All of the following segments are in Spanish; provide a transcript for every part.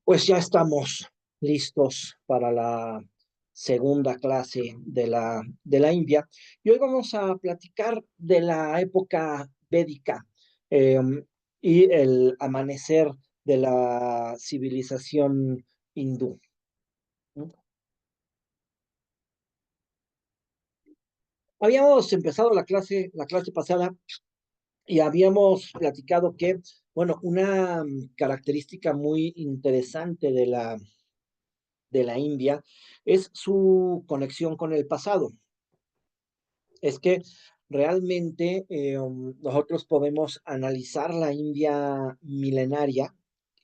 Pues ya estamos listos para la segunda clase de la India y hoy vamos a platicar de la época védica eh, y el amanecer de la civilización hindú, ¿no? Habíamos empezado la clase pasada y habíamos platicado que, bueno, una característica muy interesante de la India es su conexión con el pasado. Es que realmente nosotros podemos analizar la India milenaria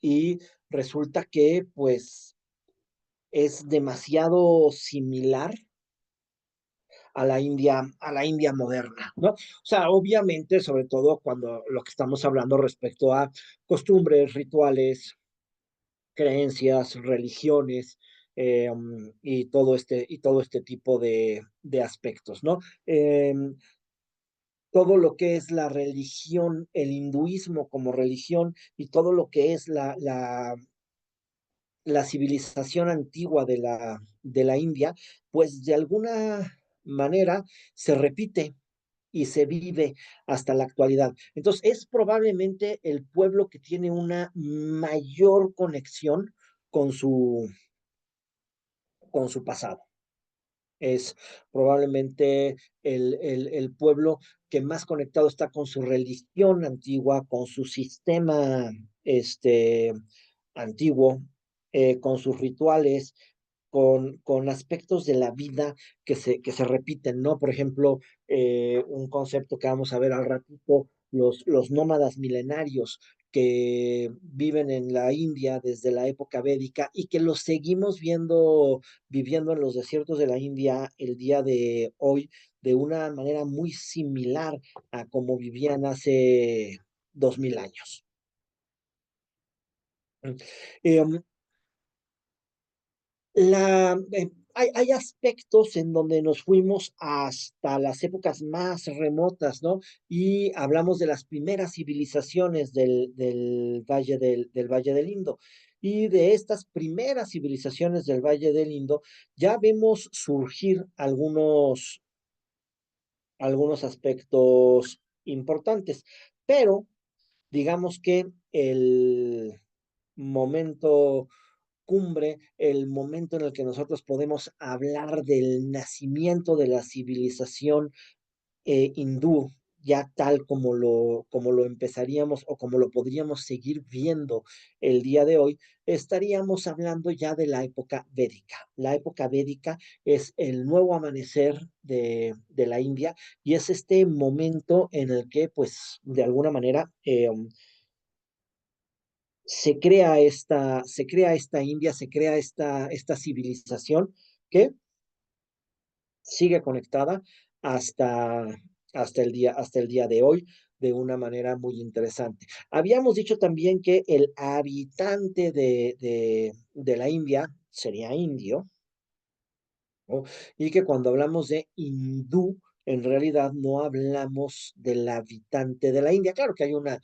y resulta que pues es demasiado similar a la India moderna, ¿no? O sea, obviamente, sobre todo cuando lo que estamos hablando respecto a costumbres, rituales, creencias, religiones, y todo este tipo de aspectos, ¿no? Todo lo que es la religión, el hinduismo como religión y todo lo que es la civilización antigua de la India, pues de alguna manera se repite y se vive hasta la actualidad. Entonces, es probablemente el pueblo que tiene una mayor conexión con su, con su pasado. Es probablemente el pueblo que más conectado está con su religión antigua, con su sistema antiguo, con sus rituales, con aspectos de la vida que se repiten, ¿no? Por ejemplo, un concepto que vamos a ver al ratito, los nómadas milenarios que viven en la India desde la época védica y que los seguimos viviendo en los desiertos de la India el día de hoy de una manera muy similar a como vivían hace 2000 años. Em, hay aspectos en donde nos fuimos hasta las épocas más remotas, ¿no? Y hablamos de las primeras civilizaciones del Valle del Indo. Y de estas primeras civilizaciones del Valle del Indo, ya vemos surgir algunos aspectos importantes, pero digamos que el momento cumbre, el momento en el que nosotros podemos hablar del nacimiento de la civilización hindú, ya tal como lo empezaríamos o como lo podríamos seguir viendo el día de hoy, estaríamos hablando ya de la época védica. La época védica es el nuevo amanecer de la India y es este momento en el que, pues, de alguna manera, se crea esta India, se crea esta civilización que sigue conectada hasta, hasta el día de hoy de una manera muy interesante. Habíamos dicho también que el habitante de la India sería indio, ¿no? Y que cuando hablamos de hindú, en realidad no hablamos del habitante de la India. Claro que hay una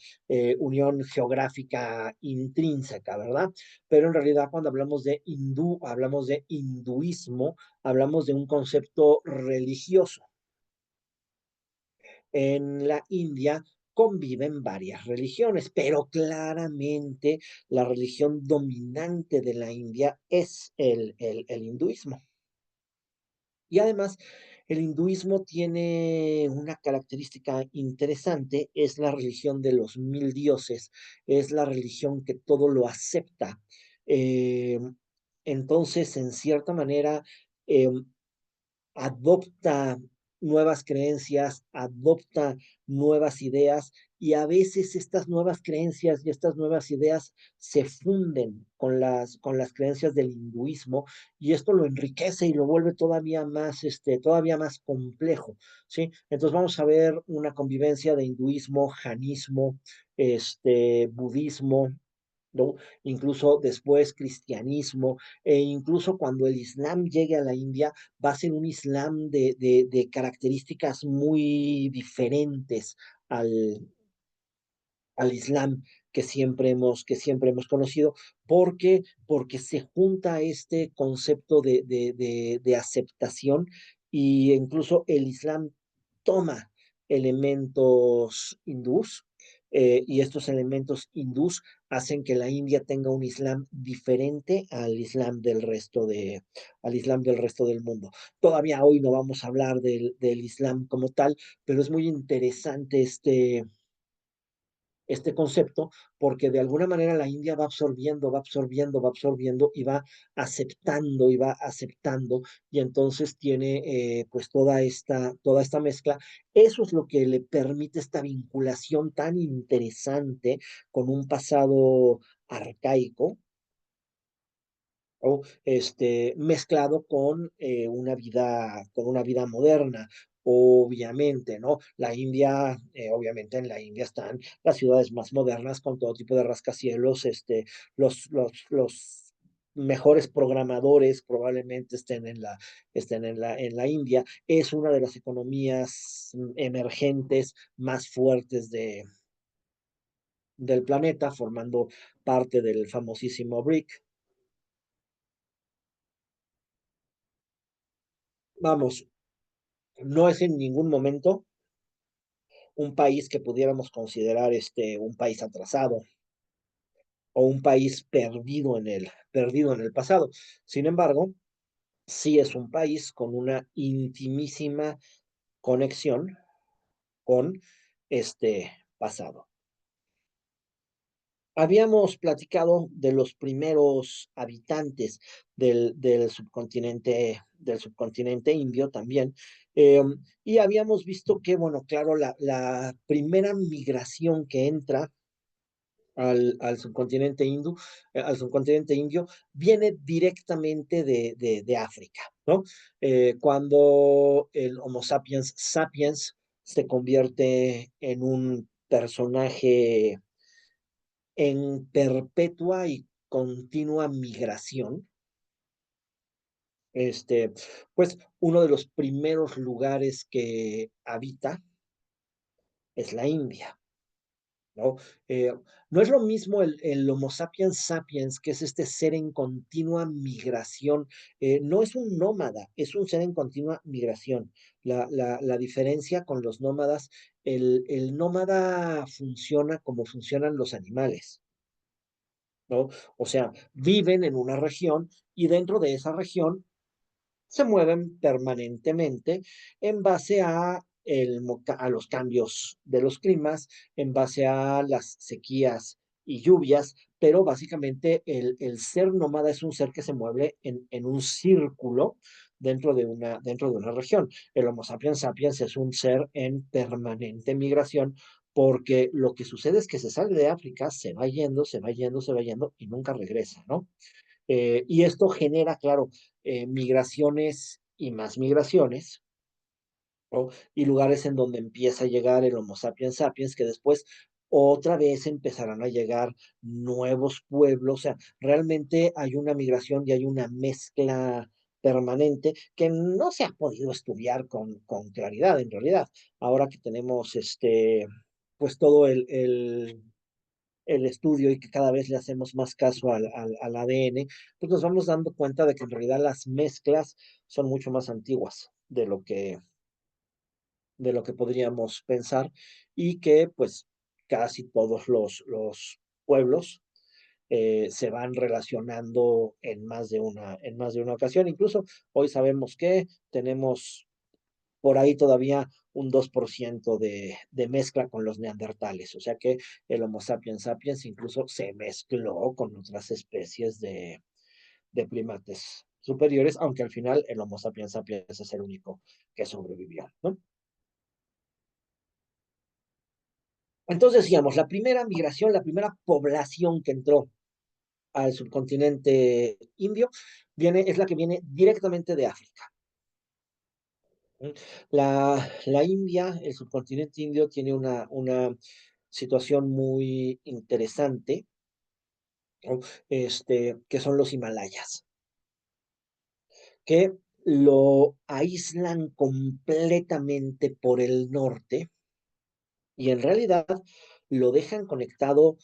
unión geográfica intrínseca, ¿verdad? Pero en realidad cuando hablamos de hindú, hablamos de hinduismo, hablamos de un concepto religioso. En la India conviven varias religiones, pero claramente la religión dominante de la India es el hinduismo. Y además, el hinduismo tiene una característica interesante, es la religión de los 1000 dioses, es la religión que todo lo acepta. Eh, entonces, en cierta manera, eh, adopta nuevas creencias, adopta nuevas ideas y a veces estas nuevas creencias y estas nuevas ideas se funden con las creencias del hinduismo y esto lo enriquece y lo vuelve todavía más complejo, ¿sí? Entonces vamos a ver una convivencia de hinduismo, janismo, budismo, ¿no? Incluso después cristianismo, e incluso cuando el Islam llegue a la India, va a ser un Islam de características muy diferentes al, al Islam que siempre hemos conocido. ¿Por qué? Porque se junta este concepto de aceptación y incluso el Islam toma elementos hindús y estos elementos hindús hacen que la India tenga un Islam diferente al Islam del resto del mundo. Todavía hoy no vamos a hablar del Islam como tal, pero es muy interesante este concepto, porque de alguna manera la India va absorbiendo, va absorbiendo, va absorbiendo y va aceptando, y entonces tiene pues toda esta mezcla. Eso es lo que le permite esta vinculación tan interesante con un pasado arcaico, o mezclado con una vida moderna. Obviamente, ¿no? La India, obviamente en la India están las ciudades más modernas con todo tipo de rascacielos, los mejores programadores probablemente en la India. Es una de las economías emergentes más fuertes del planeta, formando parte del famosísimo BRIC. Vamos, no es en ningún momento un país que pudiéramos considerar un país atrasado o un país perdido en el pasado. Sin embargo, sí es un país con una intimísima conexión con este pasado. Habíamos platicado de los primeros habitantes del subcontinente indio también, eh, y habíamos visto que, bueno, claro, la primera migración que entra al subcontinente indio, viene directamente de África, ¿no? Cuando el Homo sapiens sapiens se convierte en un personaje en perpetua y continua migración, este, pues uno de los primeros lugares que habita es la India, ¿no? No es lo mismo el Homo sapiens sapiens, que es este ser en continua migración, no es un nómada, es un ser en continua migración. La diferencia con los nómadas, el nómada funciona como funcionan los animales, ¿no? O sea, viven en una región y dentro de esa región se mueven permanentemente en base a los cambios de los climas, en base a las sequías y lluvias, pero básicamente el ser nómada es un ser que se mueve en un círculo dentro de una región. El Homo sapiens sapiens es un ser en permanente migración, porque lo que sucede es que se sale de África, se va yendo, se va yendo, se va yendo y nunca regresa, ¿no? Y esto genera, claro, migraciones y más migraciones, ¿no? Y lugares en donde empieza a llegar el Homo sapiens sapiens, que después otra vez empezarán a llegar nuevos pueblos. O sea, realmente hay una migración y hay una mezcla permanente que no se ha podido estudiar con claridad en realidad. Ahora que tenemos pues todo el estudio y que cada vez le hacemos más caso al ADN, pues nos vamos dando cuenta de que en realidad las mezclas son mucho más antiguas de lo que podríamos pensar, y que pues casi todos los pueblos se van relacionando en más de una ocasión. Incluso hoy sabemos que tenemos por ahí todavía un 2% de mezcla con los neandertales, o sea que el Homo sapiens sapiens incluso se mezcló con otras especies de primates superiores, aunque al final el Homo sapiens sapiens es el único que sobrevivió, ¿no? Entonces decíamos, la primera migración, la primera población que entró al subcontinente indio es la que viene directamente de África. La India, el subcontinente indio, tiene una situación muy interesante, ¿no? Que son los Himalayas, que lo aíslan completamente por el norte, y en realidad lo dejan conectado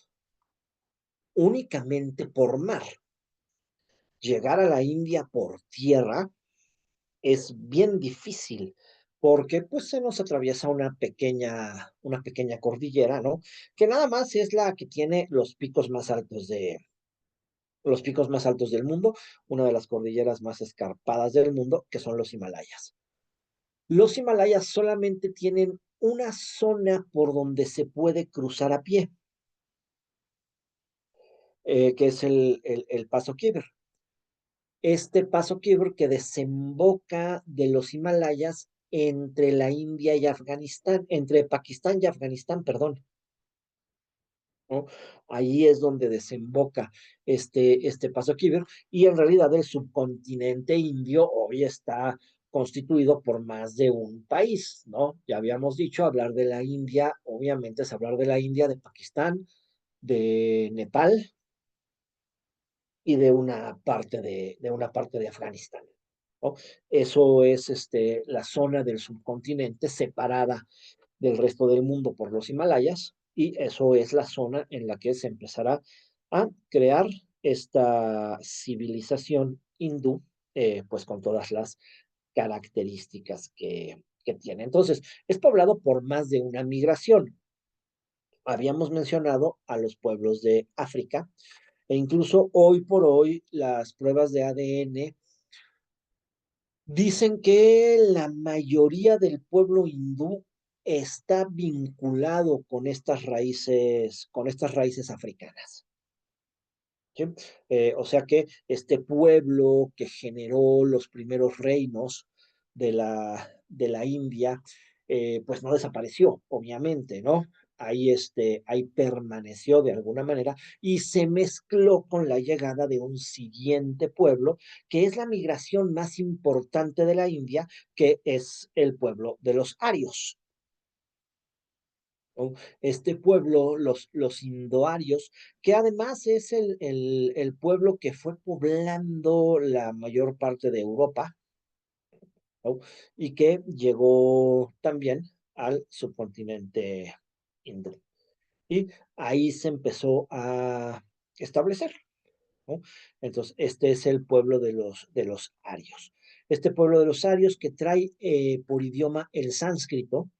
únicamente por mar. Llegar a la India por tierra es bien difícil porque pues se nos atraviesa una pequeña cordillera, ¿no? Que nada más es la que tiene los picos más altos del mundo, una de las cordilleras más escarpadas del mundo, que son los Himalayas. Los Himalayas solamente tienen una zona por donde se puede cruzar a pie, que es el Paso Khyber. Este Paso Khyber que desemboca de los Himalayas entre la India y Afganistán, entre Pakistán y Afganistán, perdón, ¿no? Ahí es donde desemboca este Paso Khyber y en realidad el subcontinente indio hoy está constituido por más de un país, ¿no? Ya habíamos dicho, hablar de la India, obviamente es hablar de la India, de Pakistán, de Nepal y de una parte de Afganistán, ¿no? Eso es la zona del subcontinente separada del resto del mundo por los Himalayas y eso es la zona en la que se empezará a crear esta civilización hindú, pues con todas las características que tiene. Entonces, es poblado por más de una migración. Habíamos mencionado a los pueblos de África e incluso hoy por hoy las pruebas de ADN dicen que la mayoría del pueblo hindú está vinculado con estas raíces africanas. ¿Sí? O sea que este pueblo que generó los primeros reinos de la India, pues no desapareció, obviamente, ¿no? Ahí permaneció de alguna manera y se mezcló con la llegada de un siguiente pueblo, que es la migración más importante de la India, que es el pueblo de los arios. ¿No? Este pueblo, los indoarios, que además es el pueblo que fue poblando la mayor parte de Europa, ¿no? Y que llegó también al subcontinente hindú. Y ahí se empezó a establecer, ¿no? Entonces, este es el pueblo de los arios. Este pueblo de los arios que trae por idioma el sánscrito,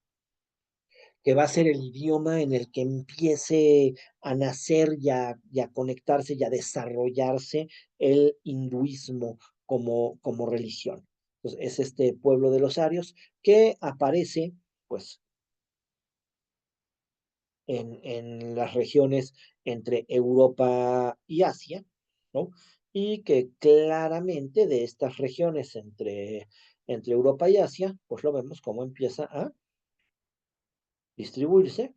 que va a ser el idioma en el que empiece a nacer y a conectarse y a desarrollarse el hinduismo como religión. Entonces, es este pueblo de los arios que aparece, pues, en las regiones entre Europa y Asia, ¿no? Y que claramente de estas regiones entre Europa y Asia, pues lo vemos cómo empieza a distribuirse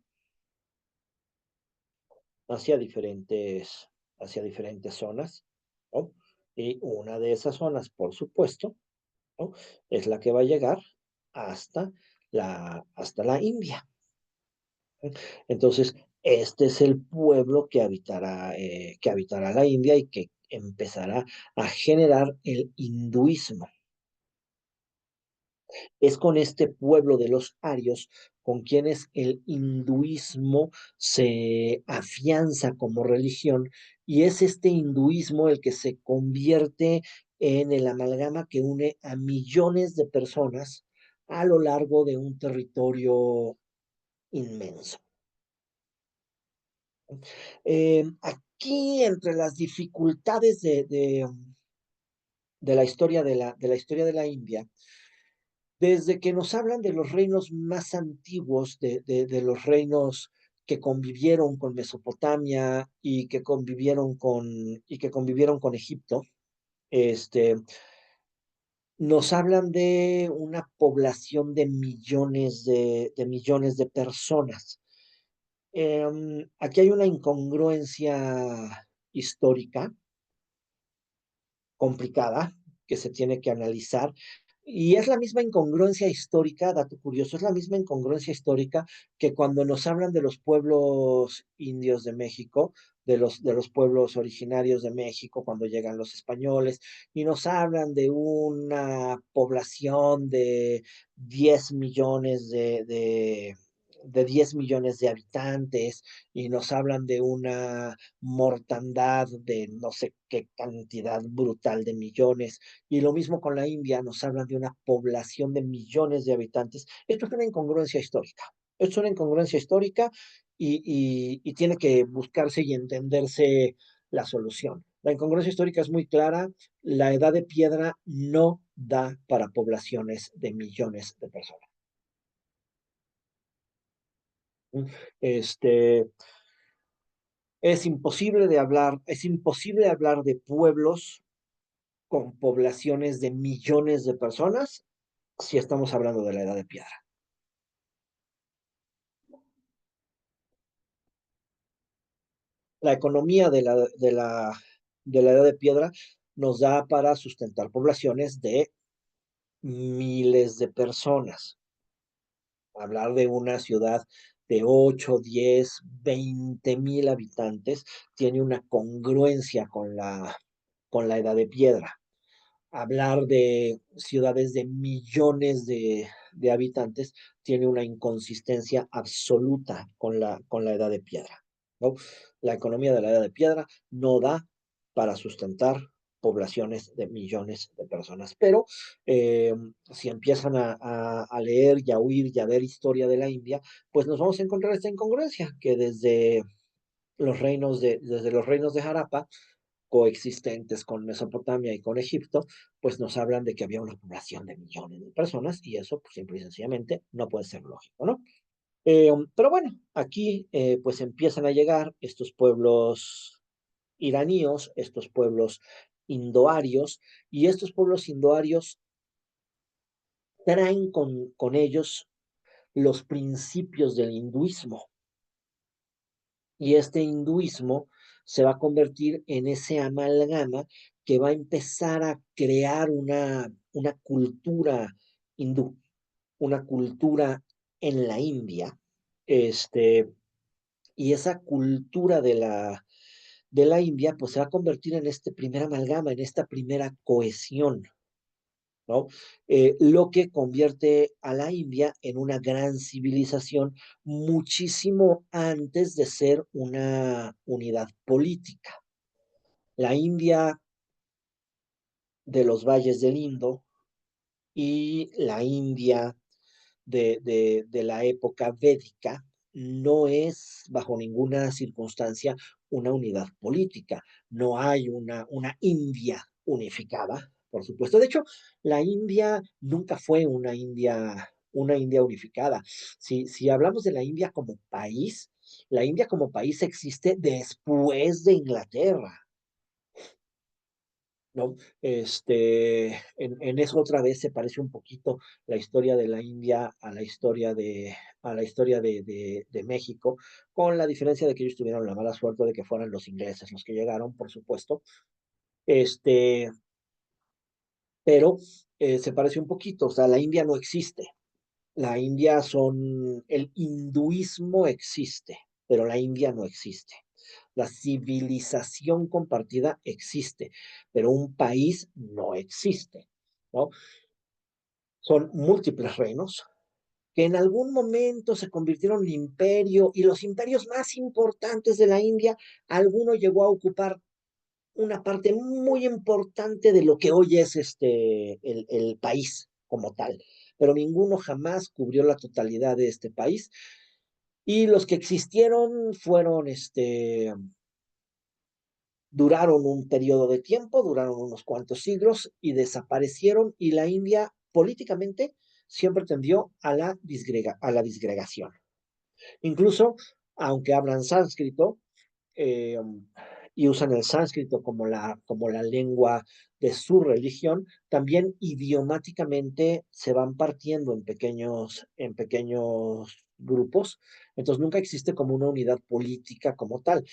hacia hacia diferentes zonas, ¿no? Y una de esas zonas, por supuesto, ¿no? Es la que va a llegar hasta hasta la India. ¿No? Entonces, este es el pueblo que habitará la India y que empezará a generar el hinduismo. Es con este pueblo de los arios con quienes el hinduismo se afianza como religión y es este hinduismo el que se convierte en el amalgama que une a millones de personas a lo largo de un territorio inmenso. Aquí, entre las dificultades de la historia de la historia de la India, desde que nos hablan de los reinos más antiguos, de los reinos que convivieron con Mesopotamia y que convivieron con Egipto, este, nos hablan de una población de millones de personas. Aquí hay una incongruencia histórica complicada que se tiene que analizar. Y es la misma incongruencia histórica, dato curioso, es la misma incongruencia histórica que cuando nos hablan de los pueblos indios de México, de los pueblos originarios de México, cuando llegan los españoles, y nos hablan de una población de 10 millones de 10 millones de habitantes y nos hablan de una mortandad de no sé qué cantidad brutal de millones. Y lo mismo con la India, nos hablan de una población de millones de habitantes. Esto es una incongruencia histórica. Esto es una incongruencia histórica y tiene que buscarse y entenderse la solución. La incongruencia histórica es muy clara. La edad de piedra no da para poblaciones de millones de personas. Este, es imposible hablar de pueblos con poblaciones de millones de personas si estamos hablando de la edad de piedra. La economía de la edad de piedra nos da para sustentar poblaciones de miles de personas. Hablar de una ciudad de 8, 10, 20 mil habitantes tiene una congruencia con la edad de piedra. Hablar de ciudades de millones de habitantes tiene una inconsistencia absoluta con la edad de piedra, ¿no? La economía de la edad de piedra no da para sustentar poblaciones de millones de personas. Pero eh, si empiezan a leer y a oír y a ver historia de la India, pues nos vamos a encontrar esta incongruencia que desde los reinos de Harappa coexistentes con Mesopotamia y con Egipto, pues nos hablan de que había una población de millones de personas y eso, pues simple y sencillamente, no puede ser lógico, ¿no? Pero bueno, aquí pues empiezan a llegar estos pueblos iraníos, estos pueblos indoarios, y estos pueblos indoarios traen con ellos los principios del hinduismo. Y este hinduismo se va a convertir en ese amalgama que va a empezar a crear una cultura hindú, una cultura en la India, este, y esa cultura de la India, pues se va a convertir en este primer amalgama, en esta primera cohesión, ¿no? Lo que convierte a la India en una gran civilización muchísimo antes de ser una unidad política. La India de los valles del Indo y la India de la época védica no es bajo ninguna circunstancia una unidad política. No hay una India unificada, por supuesto. De hecho, la India nunca fue una India unificada. Si hablamos de la India como país existe después de Inglaterra. ¿No? En eso otra vez se parece un poquito la historia de la India a la historia de México, con la diferencia de que ellos tuvieron la mala suerte de que fueran los ingleses los que llegaron, por supuesto, este, pero se parece un poquito, o sea, la India no existe. La India el hinduismo existe, pero la India no existe. La civilización compartida existe, pero un país no existe, ¿no? Son múltiples reinos que en algún momento se convirtieron en imperio y los imperios más importantes de la India, alguno llegó a ocupar una parte muy importante de lo que hoy es el país como tal, pero ninguno jamás cubrió la totalidad de este país y los que existieron duraron un periodo de tiempo, duraron unos cuantos siglos y desaparecieron y la India políticamente siempre tendió a la disgregación. Incluso, aunque hablan sánscrito, eh, y usan el sánscrito como la lengua de su religión, también idiomáticamente se van partiendo en pequeños grupos, entonces nunca existe como una unidad política como tal.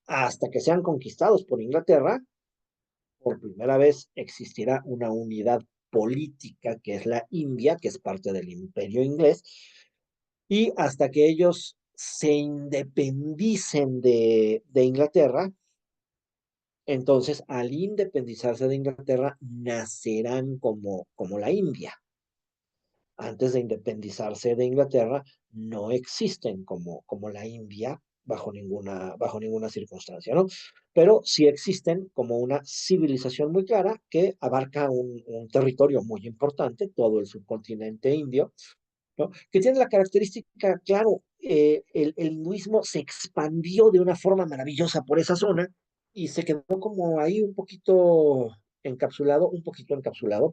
Hasta que sean conquistados por Inglaterra, por primera vez existirá una unidad política que es la India, que es parte del imperio inglés, y hasta que ellos se independicen de Inglaterra, entonces, al independizarse de Inglaterra, nacerán como la India. antes de independizarse de Inglaterra, no existen como la India bajo ninguna circunstancia, ¿no? Pero sí existen como una civilización muy clara que abarca un territorio muy importante, todo el subcontinente indio, ¿no? Que tiene la característica, claro, el hinduismo se expandió de una forma maravillosa por esa zona y se quedó como ahí un poquito encapsulado,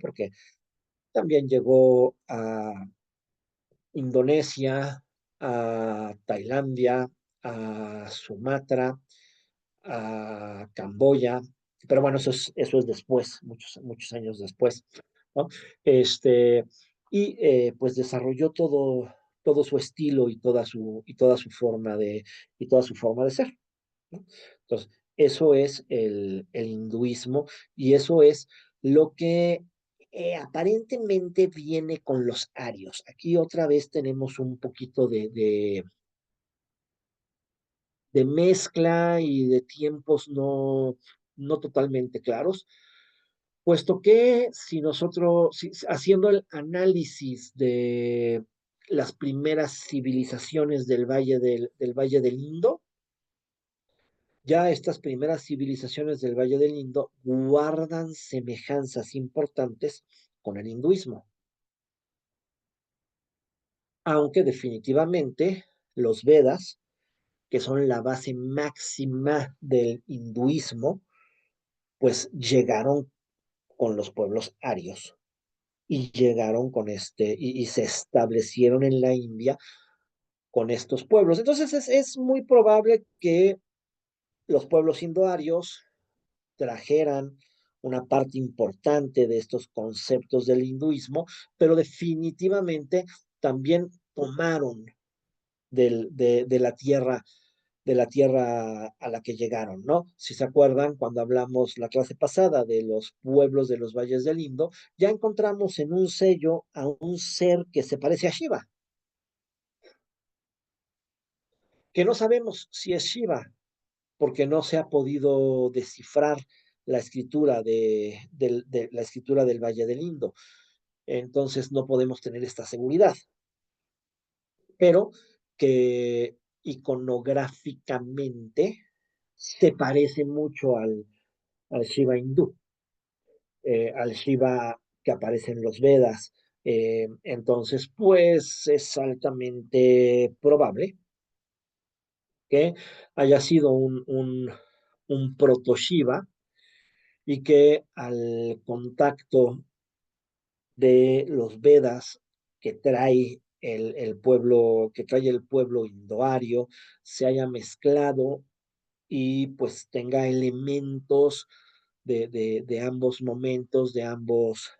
porque también llegó a Indonesia, a Tailandia, a Sumatra, a Camboya, pero bueno, eso es después, muchos años después, ¿no? Este, pues desarrolló todo su estilo y toda su forma de ser, ¿no? Entonces, eso es el hinduismo y eso es lo que aparentemente viene con los arios. Aquí otra vez tenemos un poquito de mezcla y de tiempos no totalmente claros, puesto que si nosotros, haciendo el análisis de las primeras civilizaciones del Valle del Indo, ya estas primeras civilizaciones del Valle del Indo guardan semejanzas importantes con el hinduismo, aunque definitivamente los Vedas, que son la base máxima del hinduismo, pues llegaron con los pueblos arios y llegaron y se establecieron en la India con estos pueblos. Entonces es muy probable que los pueblos indoarios trajeran una parte importante de estos conceptos del hinduismo, pero definitivamente también tomaron de la tierra a la que llegaron, ¿no? Si se acuerdan, cuando hablamos la clase pasada de los pueblos de los valles del Indo, ya encontramos en un sello a un ser que se parece a Shiva, que no sabemos si es Shiva, porque no se ha podido descifrar la escritura de la escritura del Valle del Indo. Entonces no podemos tener esta seguridad, pero que iconográficamente se parece mucho al Shiva hindú, al Shiva que aparece en los Vedas. Entonces, pues es altamente probable que haya sido un proto-Shiva y que al contacto de los Vedas que trae el pueblo indoario, se haya mezclado y pues tenga elementos de ambos momentos, de ambos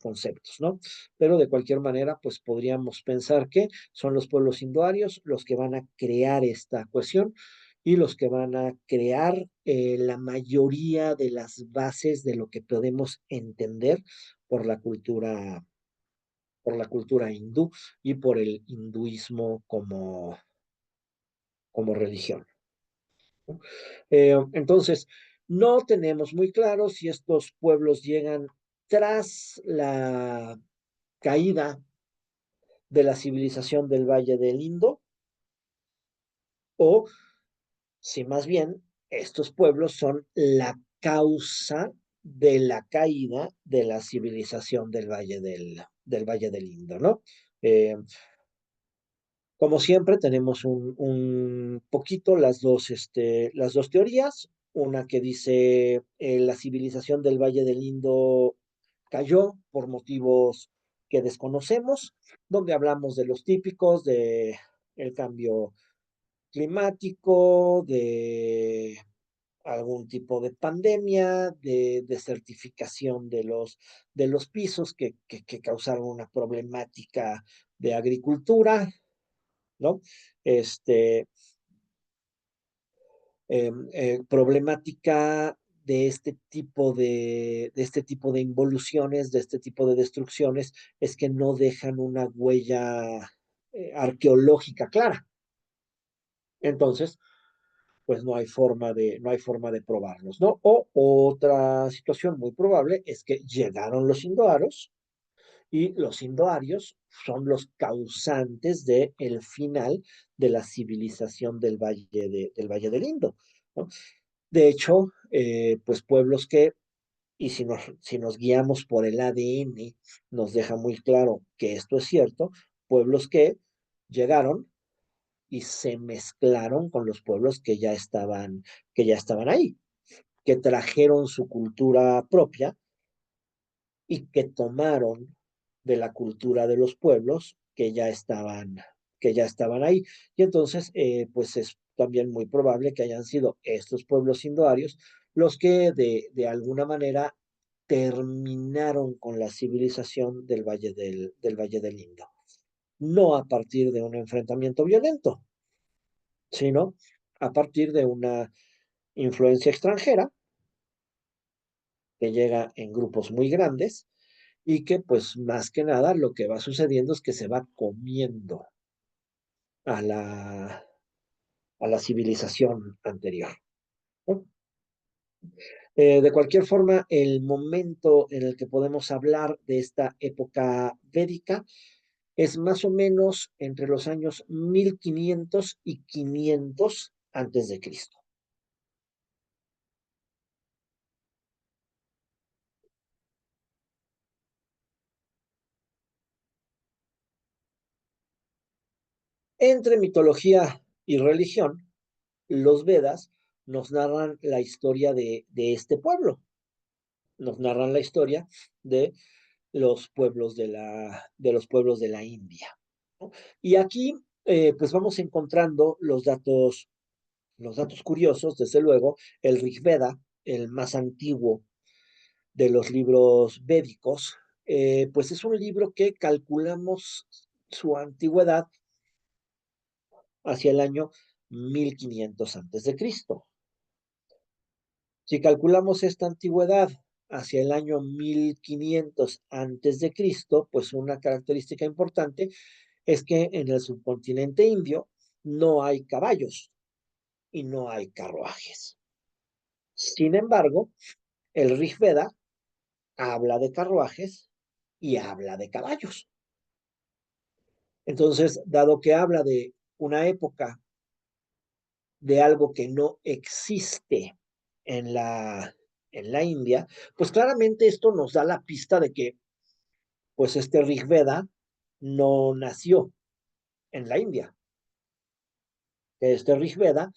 conceptos, ¿no? Pero de cualquier manera, pues podríamos pensar que son los pueblos indoarios los que van a crear esta cuestión y los que van a crear la mayoría de las bases de lo que podemos entender por la cultura, por la cultura hindú y por el hinduismo como religión, ¿no? Entonces, no tenemos muy claro si estos pueblos llegan tras la caída de la civilización del Valle del Indo o si más bien estos pueblos son la causa de la caída de la civilización del Valle del Indo, ¿no? Eh, Como siempre, tenemos un poquito las dos teorías. Una que dice la civilización del Valle del Indo cayó por motivos que desconocemos, donde hablamos de los típicos, de el cambio climático, de algún tipo de pandemia, de desertificación de los pisos que causaron una problemática de agricultura, ¿no? Este, Problemática de este tipo de involuciones, de este tipo de destrucciones, es que no dejan una huella arqueológica clara. Entonces, pues no hay forma de probarlos, ¿no? O otra situación muy probable es que llegaron los indoaros y los indoarios son los causantes del final de la civilización del Valle del Indo, ¿no? De hecho, pues pueblos que, y si nos guiamos por el ADN, nos deja muy claro que esto es cierto, pueblos que llegaron y se mezclaron con los pueblos que ya estaban ahí, que trajeron su cultura propia y que tomaron de la cultura de los pueblos que ya estaban ahí. Y entonces, pues es también muy probable que hayan sido estos pueblos indoarios los que de alguna manera terminaron con la civilización del Valle del Indo. No a partir de un enfrentamiento violento, sino a partir de una influencia extranjera que llega en grupos muy grandes y que pues más que nada lo que va sucediendo es que se va comiendo a a la civilización anterior, ¿no? De cualquier forma, el momento en el que podemos hablar de esta época védica es más o menos entre los años 1500 y 500 antes de Cristo. Entre mitología y religión, los Vedas nos narran la historia de este pueblo, nos narran la historia de los pueblos de los pueblos de la India, ¿no? Y aquí, pues vamos encontrando los datos curiosos, desde luego, el Rig Veda, el más antiguo de los libros védicos, pues es un libro que calculamos su antigüedad hacia el año 1500 antes de Cristo. Si calculamos esta antigüedad hacia el año 1500 antes de Cristo, pues una característica importante es que en el subcontinente indio no hay caballos y no hay carruajes. Sin embargo, el Rig Veda habla de carruajes y habla de caballos. Entonces, dado que habla de una época de algo que no existe en en la India, pues claramente esto nos da la pista de que pues este Rig Veda no nació en la India. Este Rig Veda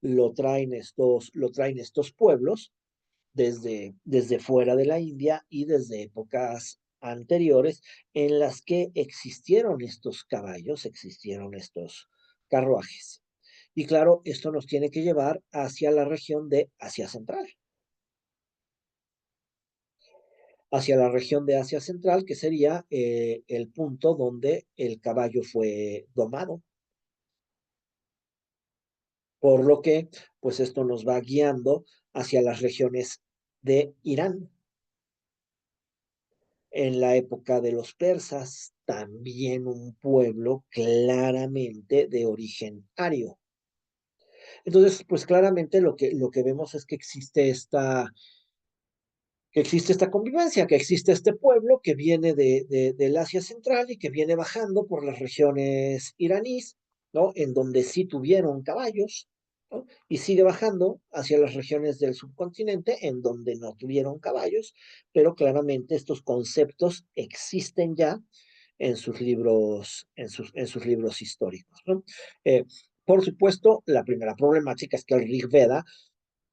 lo traen estos pueblos desde fuera de la India y desde épocas anteriores en las que existieron estos caballos, existieron estos carruajes. Y claro, esto nos tiene que llevar hacia la región de Asia Central, hacia la región de Asia Central, que sería el punto donde el caballo fue domado. Por lo que, pues esto nos va guiando hacia las regiones de Irán. En la época de los persas, también un pueblo claramente de origen ario. Entonces, pues claramente lo que vemos es que existe esta convivencia, que existe este pueblo que viene del Asia Central y que viene bajando por las regiones iraníes, ¿no? En donde sí tuvieron caballos, ¿no? Y sigue bajando hacia las regiones del subcontinente en donde no tuvieron caballos, pero claramente estos conceptos existen ya en sus libros históricos, ¿no? Por supuesto, la primera problemática es que el Rig Veda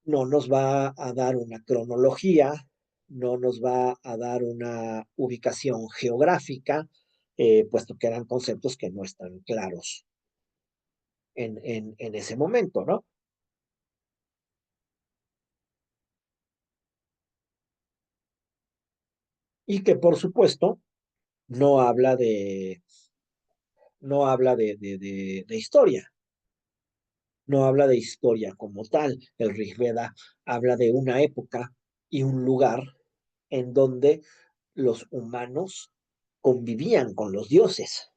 no nos va a dar una cronología, no nos va a dar una ubicación geográfica, puesto que eran conceptos que no están claros en ese momento, ¿no? Y que por supuesto no habla no habla de historia, no habla de historia como tal. El Rig Veda habla de una época y un lugar en donde los humanos convivían con los dioses.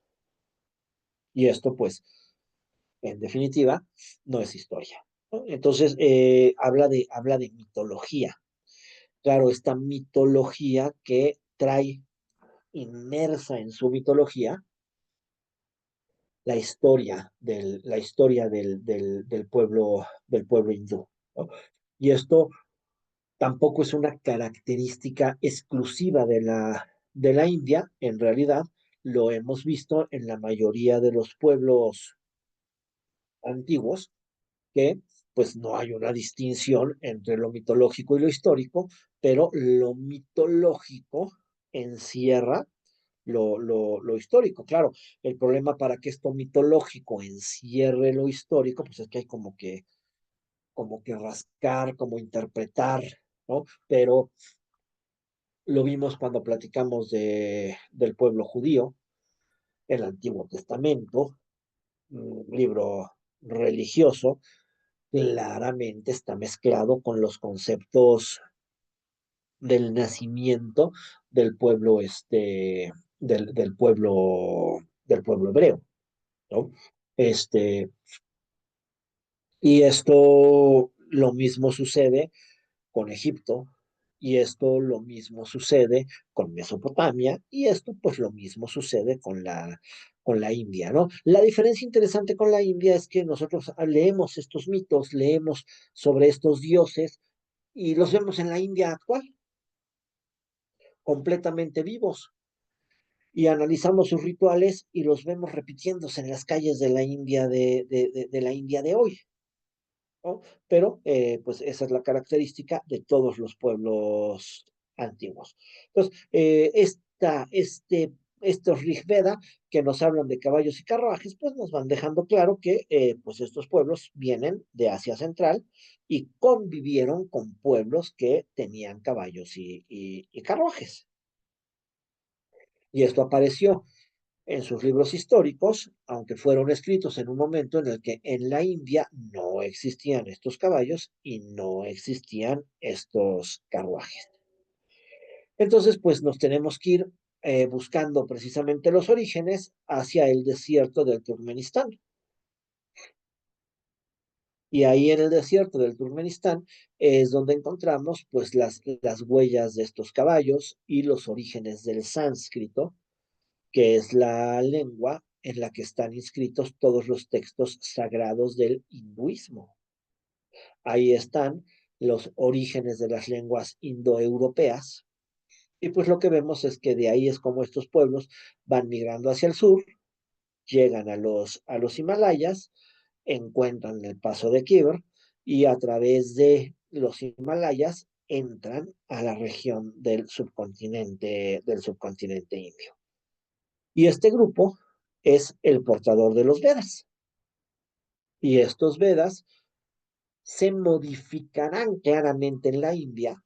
Y esto, pues, en definitiva, no es historia, ¿no? Entonces, habla de mitología. Claro, esta mitología que trae inmersa en su mitología la historia del pueblo hindú, ¿no? Y esto tampoco es una característica exclusiva de la India, en realidad lo hemos visto en la mayoría de los pueblos antiguos, que pues no hay una distinción entre lo mitológico y lo histórico, pero lo mitológico encierra lo histórico. Claro, el problema para que esto mitológico encierre lo histórico, pues es que hay como que rascar, como interpretar, ¿no? Pero lo vimos cuando platicamos del pueblo judío, el Antiguo Testamento, un libro religioso, claramente está mezclado con los conceptos del nacimiento del pueblo, del pueblo hebreo, ¿no? Este, y esto lo mismo sucede con Egipto, y esto lo mismo sucede con Mesopotamia, y esto pues lo mismo sucede con la India, ¿no? La diferencia interesante con la India es que nosotros leemos estos mitos, leemos sobre estos dioses y los vemos en la India actual, completamente vivos, y analizamos sus rituales y los vemos repitiéndose en las calles de la India de la India de hoy, ¿no? Pero pues esa es la característica de todos los pueblos antiguos. Entonces, estos Rigveda que nos hablan de caballos y carruajes, pues nos van dejando claro que pues estos pueblos vienen de Asia Central y convivieron con pueblos que tenían caballos y carruajes. Y esto apareció en sus libros históricos, aunque fueron escritos en un momento en el que en la India no existían estos caballos y no existían estos carruajes. Entonces, pues nos tenemos que ir buscando precisamente los orígenes hacia el desierto del Turkmenistán. Y ahí en el desierto del Turkmenistán es donde encontramos pues las huellas de estos caballos y los orígenes del sánscrito, que es la lengua en la que están inscritos todos los textos sagrados del hinduismo. Ahí están los orígenes de las lenguas indoeuropeas. Y pues lo que vemos es que de ahí es como estos pueblos van migrando hacia el sur, llegan a los Himalayas, encuentran el paso de Khyber y a través de los Himalayas entran a la región del subcontinente indio. Y este grupo es el portador de los Vedas. Y estos Vedas se modificarán claramente en la India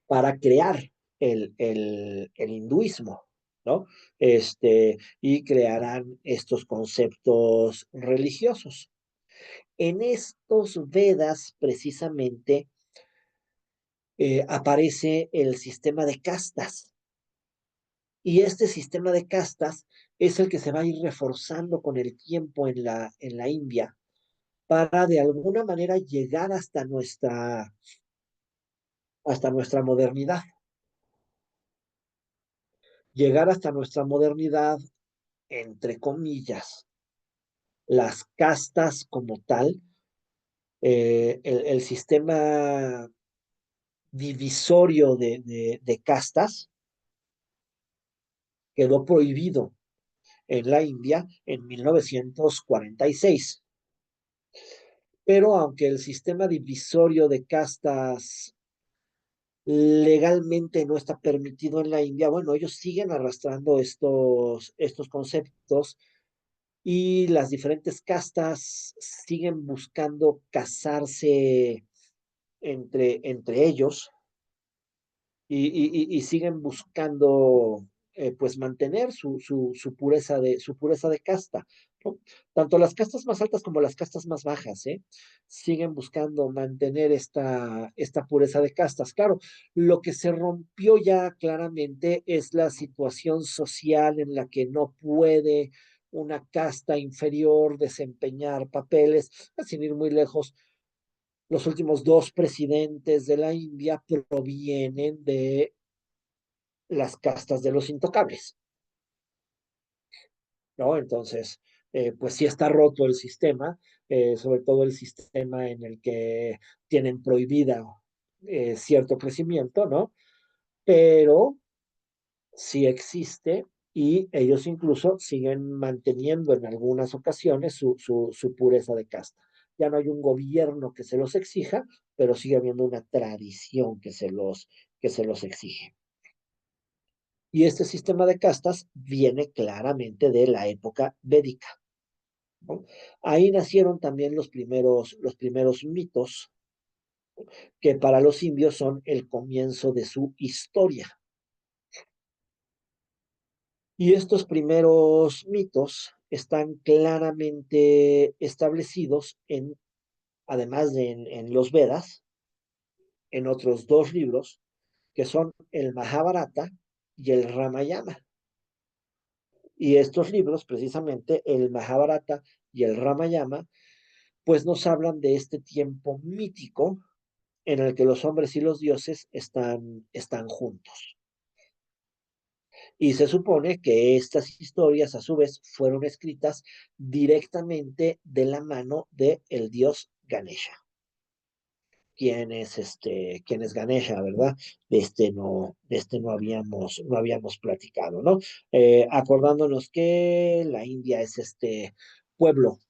para crear el hinduismo, ¿no? Y crearán estos conceptos religiosos. En estos Vedas, precisamente, aparece el sistema de castas. Y este sistema de castas es el que se va a ir reforzando con el tiempo en la India para de alguna manera llegar hasta nuestra modernidad. Llegar hasta nuestra modernidad, entre comillas, las castas como tal, el sistema divisorio de castas quedó prohibido en la India en 1946. Pero aunque el sistema divisorio de castas legalmente no está permitido en la India, bueno, ellos siguen arrastrando estos conceptos y las diferentes castas siguen buscando casarse entre ellos y siguen buscando pues mantener su pureza de casta, ¿no? Tanto las castas más altas como las castas más bajas, siguen buscando mantener esta pureza de castas. Claro, lo que se rompió ya claramente es la situación social en la que no puede una casta inferior desempeñar papeles, sin ir muy lejos. Los últimos dos presidentes de la India provienen de las castas de los intocables, ¿no? Entonces, pues sí está roto el sistema, sobre todo el sistema en el que tienen prohibida cierto crecimiento, ¿no? Pero sí existe y ellos incluso siguen manteniendo en algunas ocasiones su pureza de casta. Ya no hay un gobierno que se los exija, pero sigue habiendo una tradición que se los exige. Y este sistema de castas viene claramente de la época védica, ¿no? Ahí nacieron también los primeros mitos que para los indios son el comienzo de su historia. Y estos primeros mitos están claramente establecidos además de en los Vedas, en otros dos libros, que son el Mahabharata y el Ramayana. Y estos libros, precisamente, el Mahabharata y el Ramayana, pues nos hablan de este tiempo mítico en el que los hombres y los dioses están juntos. Y se supone que estas historias, a su vez, fueron escritas directamente de la mano del dios Ganesha. Quién es Ganesha, ¿verdad? No habíamos platicado, ¿no? Acordándonos que la India es este pueblo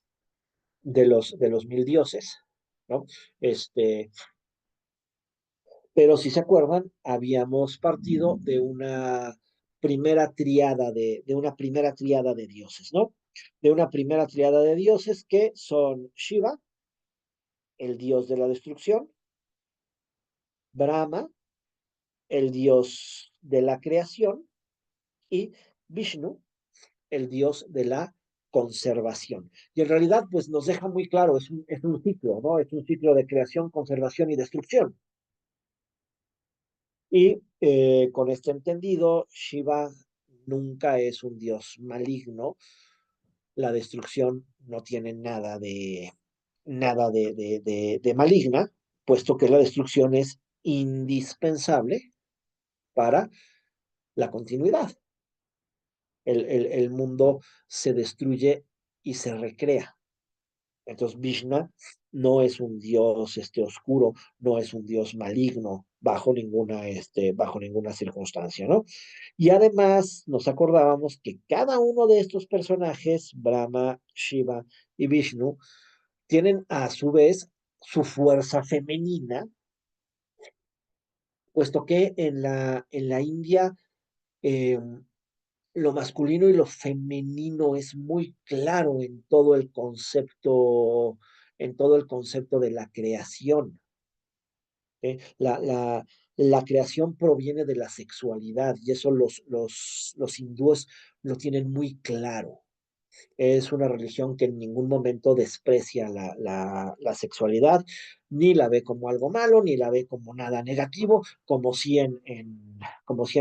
de los mil dioses, ¿no? Este, pero si se acuerdan, habíamos partido de una primera triada de dioses, ¿no? De una primera triada de dioses que son Shiva, el dios de la destrucción, Brahma, el dios de la creación, y Vishnu, el dios de la conservación. Y en realidad, pues nos deja muy claro, es un ciclo, ¿no? Es un ciclo de creación, conservación y destrucción. Y con este entendido, Shiva nunca es un dios maligno. La destrucción no tiene nada de maligna, puesto que la destrucción es indispensable para la continuidad. El mundo se destruye y se recrea. Entonces, Vishnu no es un dios oscuro, no es un dios maligno bajo ninguna circunstancia, ¿no? Y además nos acordábamos que cada uno de estos personajes, Brahma, Shiva y Vishnu, tienen a su vez su fuerza femenina, puesto que en la India eh, lo masculino y lo femenino es muy claro en todo el concepto de la creación. ¿Eh? La creación proviene de la sexualidad y eso los hindúes lo tienen muy claro. Es una religión que en ningún momento desprecia la sexualidad, ni la ve como algo malo, ni la ve como nada negativo, como si en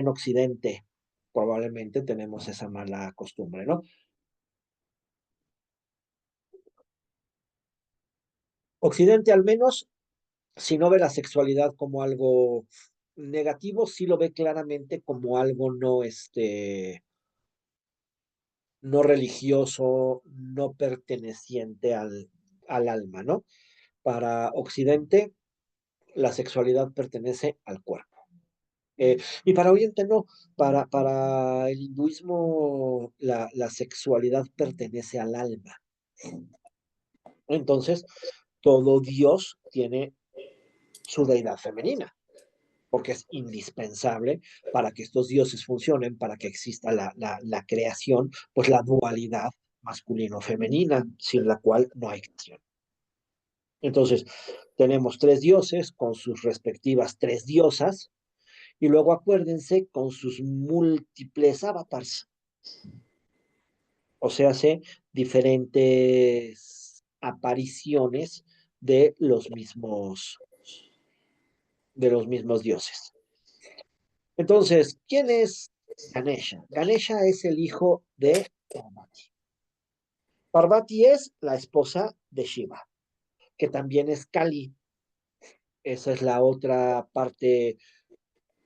Occidente probablemente tenemos esa mala costumbre, ¿no? Occidente al menos, si no ve la sexualidad como algo negativo, sí lo ve claramente como algo no religioso, no perteneciente al alma, ¿no? Para Occidente, la sexualidad pertenece al cuerpo. Y para Oriente no, para el hinduismo la sexualidad pertenece al alma. Entonces, todo Dios tiene su deidad femenina, porque es indispensable para que estos dioses funcionen, para que exista la creación, pues la dualidad masculino-femenina, sin la cual no hay creación. Entonces, tenemos tres dioses con sus respectivas tres diosas, y luego acuérdense con sus múltiples avatars, o sea, hace diferentes apariciones de de los mismos dioses. Entonces, ¿quién es Ganesha? Ganesha es el hijo de Parvati. Parvati es la esposa de Shiva, que también es Kali. Esa es la otra parte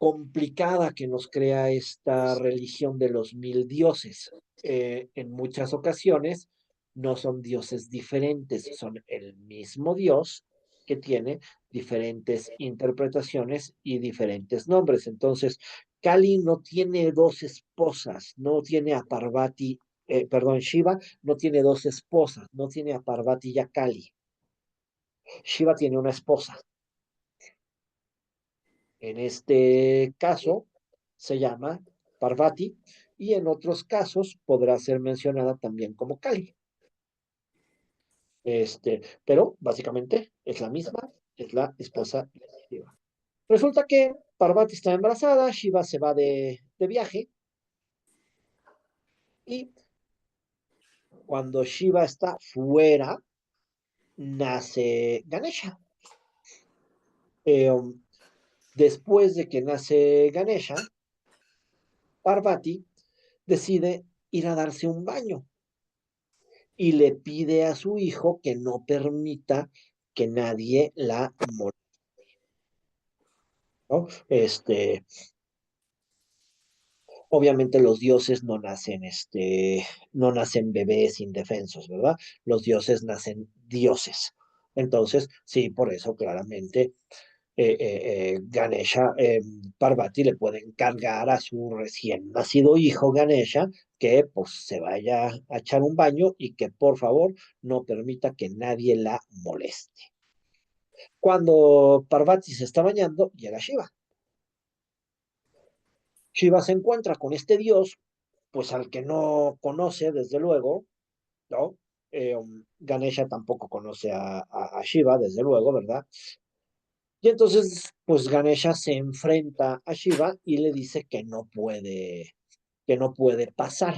complicada que nos crea esta religión de los mil dioses. En muchas ocasiones no son dioses diferentes, son el mismo dios que tiene diferentes interpretaciones y diferentes nombres. Entonces, Kali no tiene dos esposas, no tiene a Parvati, perdón, Shiva no tiene dos esposas, no tiene a Parvati y a Kali. Shiva tiene una esposa. En este caso se llama Parvati y en otros casos podrá ser mencionada también como Kali. Pero básicamente es la misma, es la esposa de Shiva. Resulta que Parvati está embarazada, Shiva se va de viaje y cuando Shiva está fuera, nace Ganesha. Eh, Después de que nace Ganesha, Parvati decide ir a darse un baño y le pide a su hijo que no permita que nadie la moleste, ¿no? Obviamente los dioses no nacen bebés indefensos, ¿verdad? Los dioses nacen dioses. Entonces, sí, por eso claramente Ganesha, Parvati le puede encargar a su recién nacido hijo Ganesha que pues se vaya a echar un baño y que por favor no permita que nadie la moleste. Cuando Parvati se está bañando, llega Shiva. Shiva se encuentra con este dios, pues al que no conoce, desde luego, ¿no? Ganesha tampoco conoce a Shiva, desde luego, ¿verdad? Y entonces, pues Ganesha se enfrenta a Shiva y le dice que no puede pasar.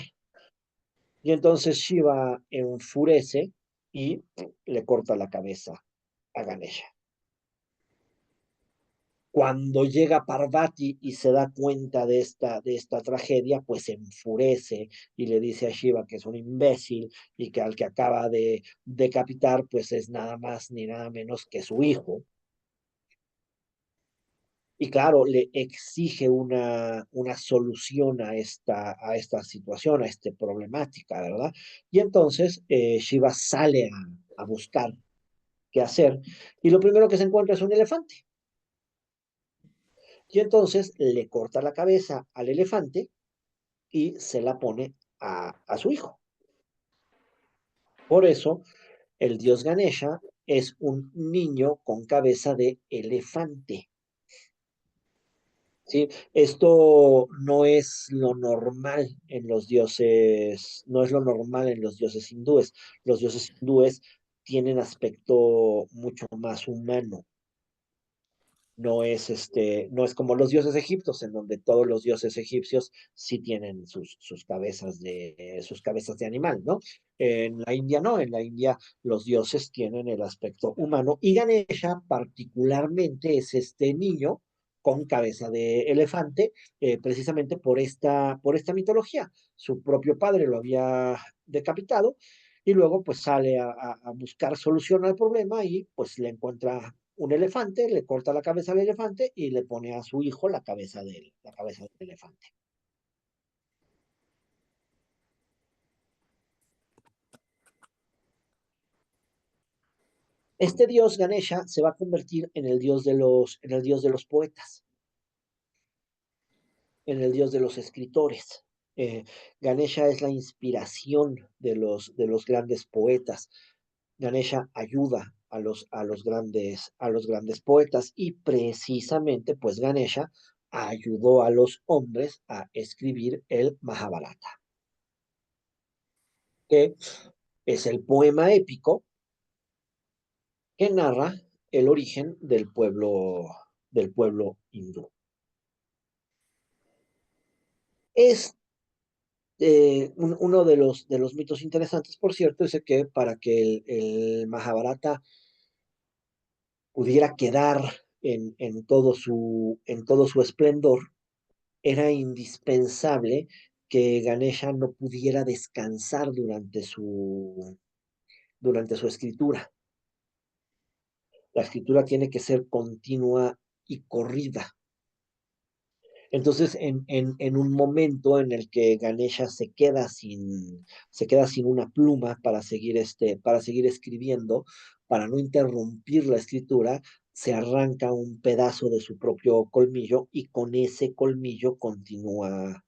Y entonces Shiva enfurece y le corta la cabeza a Ganesha. Cuando llega Parvati y se da cuenta de esta tragedia, pues se enfurece y le dice a Shiva que es un imbécil y que al que acaba de decapitar, pues es nada más ni nada menos que su hijo. Y claro, le exige una solución a esta situación, a esta problemática, ¿verdad? Y entonces Shiva sale a buscar qué hacer y lo primero que se encuentra es un elefante. Y entonces le corta la cabeza al elefante y se la pone a su hijo. Por eso, el dios Ganesha es un niño con cabeza de elefante. ¿Sí? Esto no es lo normal en los dioses, no es lo normal en los dioses hindúes. Los dioses hindúes tienen aspecto mucho más humano. No es como los dioses egipcios, en donde todos los dioses egipcios sí tienen sus cabezas de animal, ¿no? En la India no, en la India los dioses tienen el aspecto humano y Ganesha particularmente es este niño con cabeza de elefante, precisamente por esta mitología. Su propio padre lo había decapitado y luego pues sale a buscar solución al problema y pues le encuentra un elefante, le corta la cabeza al elefante y le pone a su hijo la cabeza del elefante. Este dios Ganesha se va a convertir en el dios en el dios de los poetas, en el dios de los escritores. Ganesha es la inspiración de los grandes poetas. Ganesha ayuda a los grandes poetas y precisamente pues Ganesha ayudó a los hombres a escribir el Mahabharata, que es el poema épico que narra el origen del pueblo hindú. Es uno de los mitos interesantes, por cierto, es que para que el Mahabharata pudiera quedar en todo su esplendor, era indispensable que Ganesha no pudiera descansar durante su escritura. La escritura tiene que ser continua y corrida. Entonces, en un momento en el que Ganesha se queda sin una pluma para seguir escribiendo, para no interrumpir la escritura, se arranca un pedazo de su propio colmillo y con ese colmillo continúa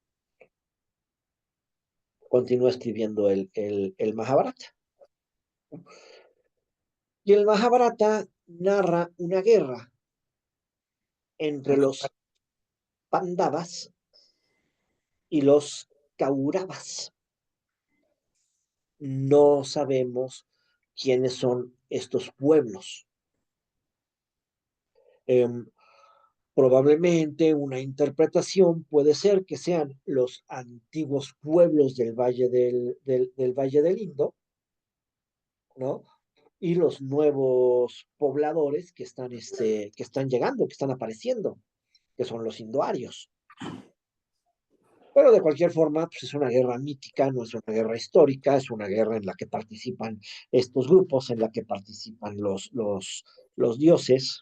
escribiendo el Mahabharata. Y el Mahabharata narra una guerra entre los Pandavas y los Kauravas. No sabemos quiénes son estos pueblos. Eh, Probablemente una interpretación puede ser que sean los antiguos pueblos del del Valle del Indo, ¿no? Y los nuevos pobladores que están llegando, que están apareciendo, que son los indoarios. Pero de cualquier forma, pues es una guerra mítica, no es una guerra histórica, es una guerra en la que participan estos grupos, en la que participan los dioses,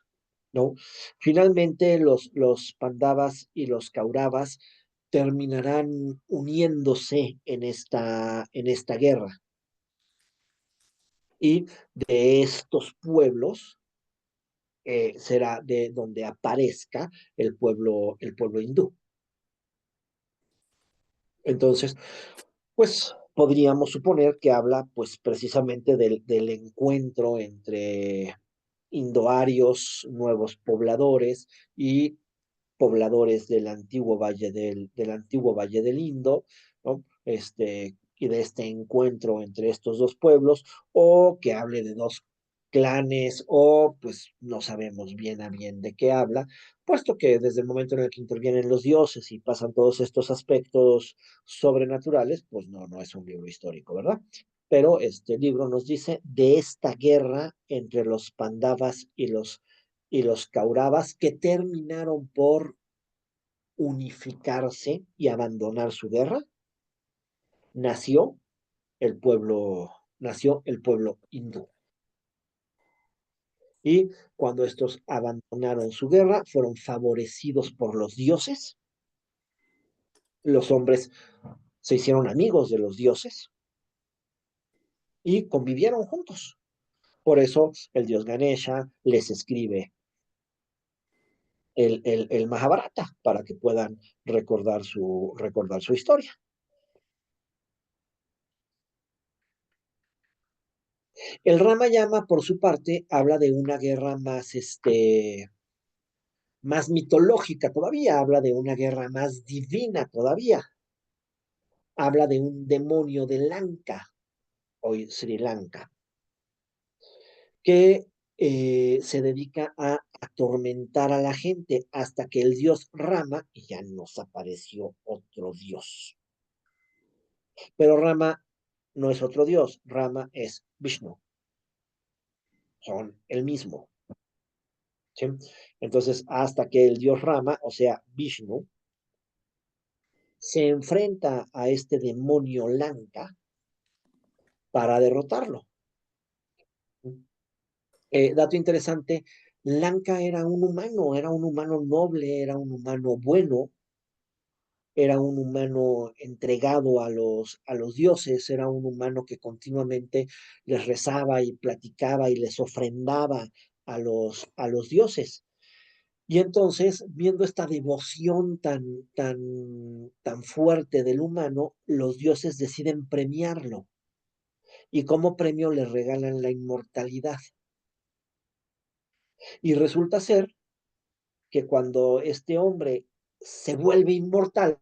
¿no? Finalmente, los Pandavas y los Kauravas terminarán uniéndose en esta guerra. Y de estos pueblos será de donde aparezca el pueblo hindú. Entonces, pues podríamos suponer que habla pues precisamente del encuentro entre indoarios, nuevos pobladores y pobladores del antiguo Valle del Indo, ¿no? Y de este encuentro entre estos dos pueblos, o que hable de dos clanes, o pues no sabemos bien a bien de qué habla, puesto que desde el momento en el que intervienen los dioses y pasan todos estos aspectos sobrenaturales, pues no es un libro histórico, ¿verdad? Pero este libro nos dice de esta guerra entre los Pandavas y los Kauravas que terminaron por unificarse y abandonar su guerra, nació nació el pueblo hindú. Y cuando estos abandonaron su guerra, fueron favorecidos por los dioses. Los hombres se hicieron amigos de los dioses y convivieron juntos. Por eso el dios Ganesha les escribe el Mahabharata para que puedan recordar su historia. El Ramayana, por su parte, habla de una guerra más mitológica todavía, habla de una guerra más divina todavía, habla de un demonio de Lanka, hoy Sri Lanka, que se dedica a atormentar a la gente hasta que el dios Rama, y ya nos apareció otro dios. Pero Rama no es otro dios, Rama es Vishnu, son el mismo. ¿Sí? Entonces, hasta que el dios Rama, o sea, Vishnu, se enfrenta a este demonio Lanka para derrotarlo. Dato interesante, Lanka era un humano noble, era un humano bueno, era un humano entregado a los dioses, era un humano que continuamente les rezaba y platicaba y les ofrendaba a los dioses. Y entonces, viendo esta devoción tan fuerte del humano, los dioses deciden premiarlo. Y como premio le regalan la inmortalidad. Y resulta ser que cuando este hombre se vuelve inmortal,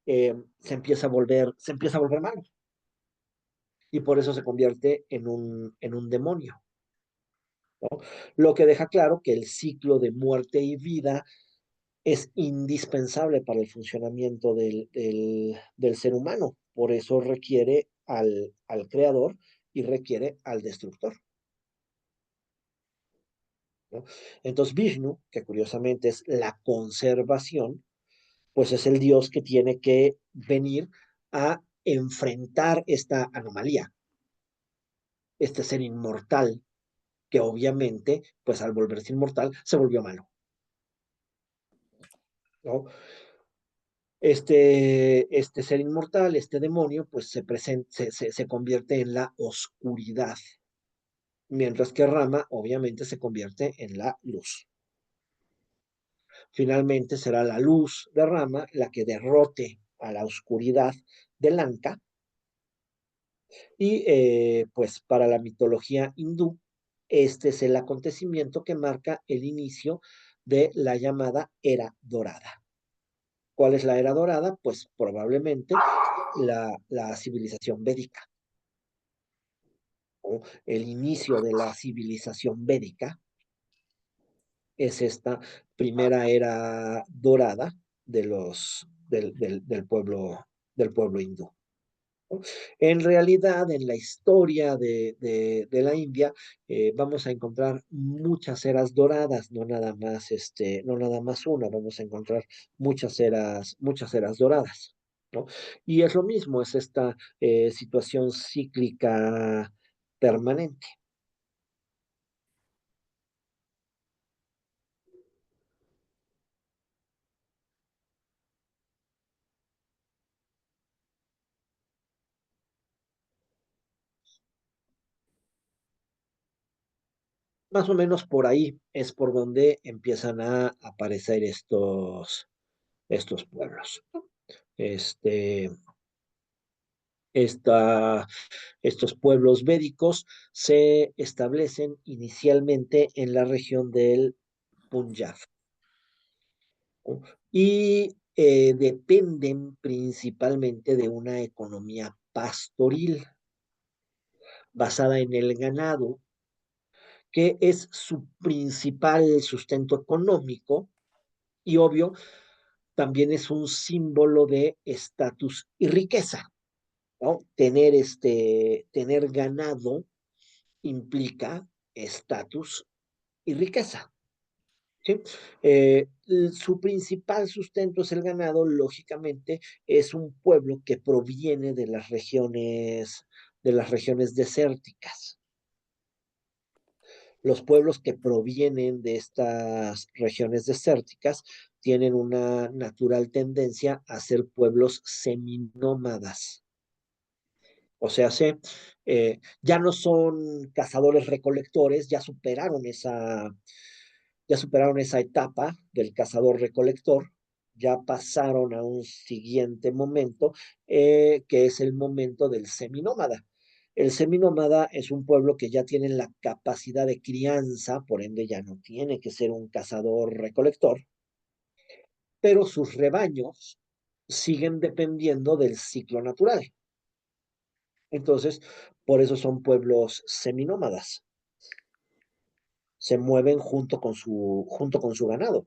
se empieza a volver malo. Y por eso se convierte en un demonio, ¿no? Lo que deja claro que el ciclo de muerte y vida es indispensable para el funcionamiento del ser humano. Por eso requiere al creador y requiere al destructor, ¿no? Entonces Vishnu, que curiosamente es la conservación, pues es el dios que tiene que venir a enfrentar esta anomalía, este ser inmortal, que obviamente, pues al volverse inmortal, se volvió malo. ¿no? Este ser inmortal, este demonio, pues se convierte en la oscuridad, mientras que Rama obviamente se convierte en la luz. Finalmente será la luz de Rama la que derrote a la oscuridad de Lanka y pues para la mitología hindú, este es el acontecimiento que marca el inicio de la llamada Era Dorada. ¿Cuál es la Era Dorada? Pues probablemente la civilización védica, o el inicio de la civilización védica es esta primera era dorada del pueblo hindú. En realidad, en la historia de la India, vamos a encontrar muchas eras doradas, no nada más una, vamos a encontrar muchas eras doradas, ¿no? Y es lo mismo, es esta situación cíclica permanente. Más o menos por ahí es por donde empiezan a aparecer estos pueblos. Este, esta, Estos pueblos védicos se establecen inicialmente en la región del Punjab, ¿no? Y dependen principalmente de una economía pastoril basada en el ganado, que es su principal sustento económico y obvio, también es un símbolo de estatus y riqueza, ¿no? Tener ganado implica estatus y riqueza, ¿sí? Su principal sustento es el ganado, lógicamente, es un pueblo que proviene de las regiones desérticas. Los pueblos que provienen de estas regiones desérticas tienen una natural tendencia a ser pueblos seminómadas. O sea, ya no son cazadores recolectores, ya superaron esa etapa del cazador recolector, ya pasaron a un siguiente momento, que es el momento del seminómada. El seminómada es un pueblo que ya tiene la capacidad de crianza, por ende ya no tiene que ser un cazador recolector, pero sus rebaños siguen dependiendo del ciclo natural. Entonces, por eso son pueblos seminómadas. Se mueven junto con su ganado.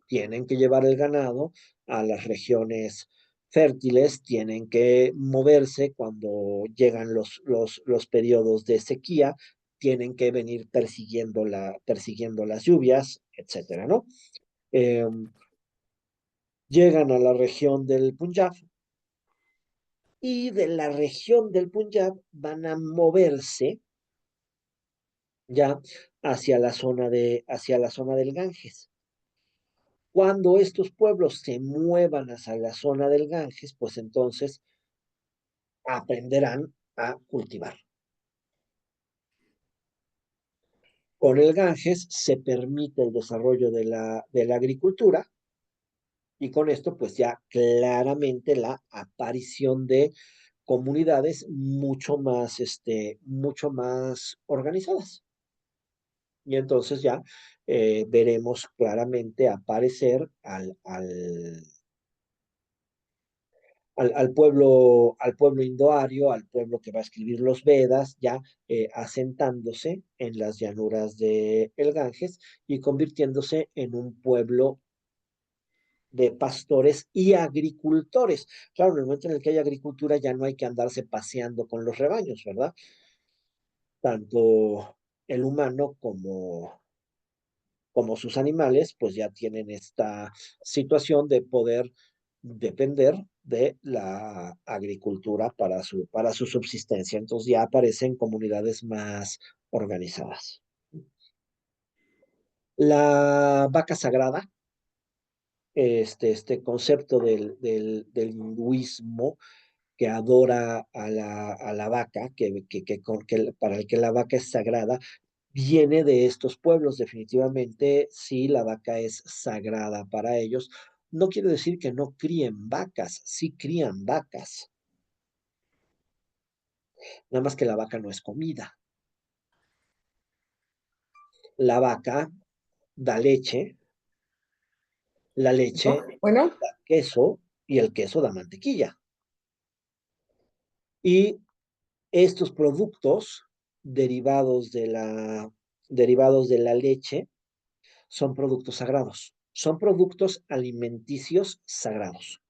Tienen que llevar el ganado a las regiones fértiles, tienen que moverse cuando llegan los periodos de sequía, tienen que venir persiguiendo las lluvias, etcétera, ¿no? Eh, Llegan a la región del Punjab y de la región del Punjab van a moverse ya hacia la zona del Ganges. Cuando estos pueblos se muevan hacia la zona del Ganges, pues entonces aprenderán a cultivar. Con el Ganges se permite el desarrollo de la agricultura y con esto pues ya claramente la aparición de comunidades mucho más organizadas. Y entonces ya veremos claramente aparecer al pueblo indoario, al pueblo que va a escribir los Vedas, ya asentándose en las llanuras de el Ganges y convirtiéndose en un pueblo de pastores y agricultores. Claro, en el momento en el que hay agricultura ya no hay que andarse paseando con los rebaños, ¿verdad? Tanto el humano como sus animales, pues ya tienen esta situación de poder depender de la agricultura para su subsistencia. Entonces ya aparecen comunidades más organizadas. La vaca sagrada este concepto del hinduismo que adora a la vaca, para el que la vaca es sagrada, viene de estos pueblos. Definitivamente, sí, la vaca es sagrada para ellos. No quiere decir que no críen vacas, sí crían vacas, nada más que la vaca no es comida. La vaca da leche, la leche ¿no? Bueno, da queso y el queso da mantequilla. Y estos productos derivados derivados de la leche son productos sagrados, son productos alimenticios sagrados.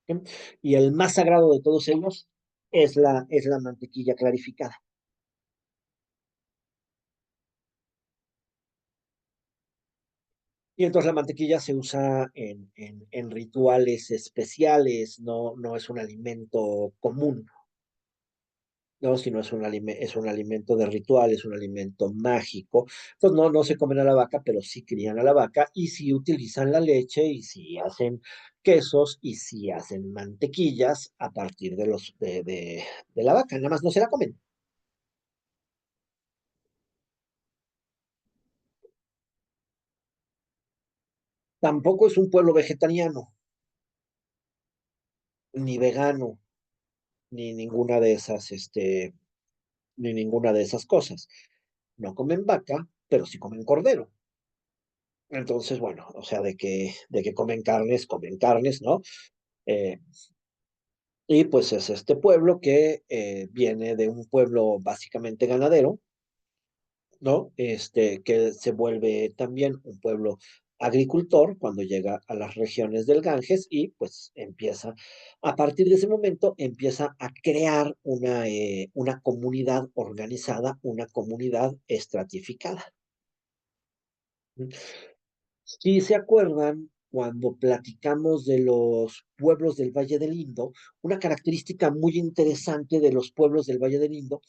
¿Sí? Y el más sagrado de todos ellos es la mantequilla clarificada. Y entonces la mantequilla se usa en rituales especiales, no, no es un alimento común, ¿no? Sino es un alimento de ritual, es un alimento mágico. Entonces no, no se comen a la vaca, pero sí crían a la vaca y sí utilizan la leche y sí hacen quesos y sí hacen mantequillas a partir de la vaca, nada más no se la comen. Tampoco es un pueblo vegetariano, ni vegano, ni ninguna de esas, ni ninguna de esas cosas. No comen vaca, pero sí comen cordero. Entonces, bueno, o sea, de que comen carnes, ¿no? Eh, y pues es este pueblo que viene de un pueblo básicamente ganadero, ¿no? Que se vuelve también un pueblo agricultor cuando llega a las regiones del Ganges y pues empieza, a partir de ese momento, empieza a crear una comunidad organizada, una comunidad estratificada. Si se acuerdan, cuando platicamos de los pueblos del Valle del Indo, una característica muy interesante de los pueblos del Valle del Indo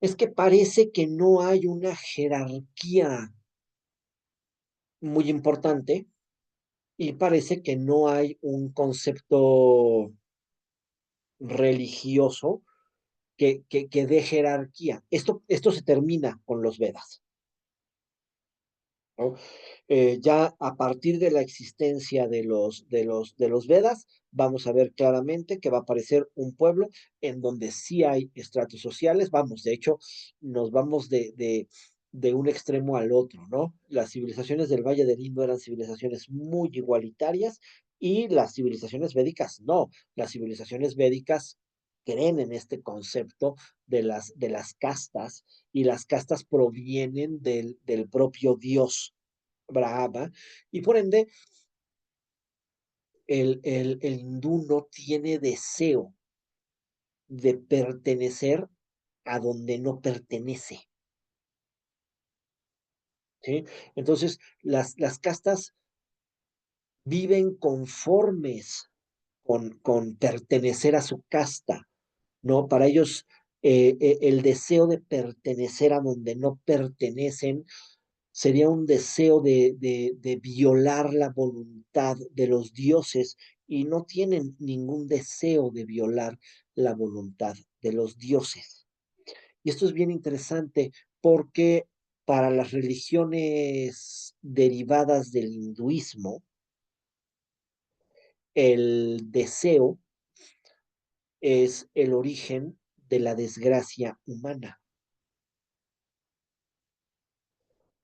es que parece que no hay una jerarquía muy importante y parece que no hay un concepto religioso que dé jerarquía. Esto se termina con los Vedas, ¿no? Ya a partir de la existencia de los Vedas, vamos a ver claramente que va a aparecer un pueblo en donde sí hay estratos sociales. Vamos, de hecho, nos vamos de un extremo al otro, ¿no? Las civilizaciones del Valle del Indo eran civilizaciones muy igualitarias y las civilizaciones védicas no. Las civilizaciones védicas creen en este concepto de las castas y las castas provienen del propio Dios Brahma, y por ende el hindú no tiene deseo de pertenecer a donde no pertenece, ¿sí? Entonces, las castas viven conformes con pertenecer a su casta, ¿no? Para ellos, el deseo de pertenecer a donde no pertenecen sería un deseo de violar la voluntad de los dioses y no tienen ningún deseo de violar la voluntad de los dioses. Y esto es bien interesante porque para las religiones derivadas del hinduismo, el deseo es el origen de la desgracia humana.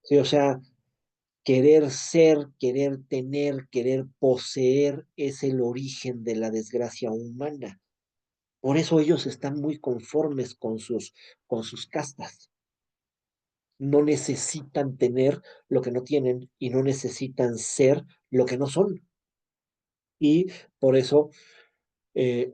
Sí, o sea, querer ser, querer tener, querer poseer es el origen de la desgracia humana. Por eso ellos están muy conformes con sus castas. No necesitan tener lo que no tienen y no necesitan ser lo que no son. Y por eso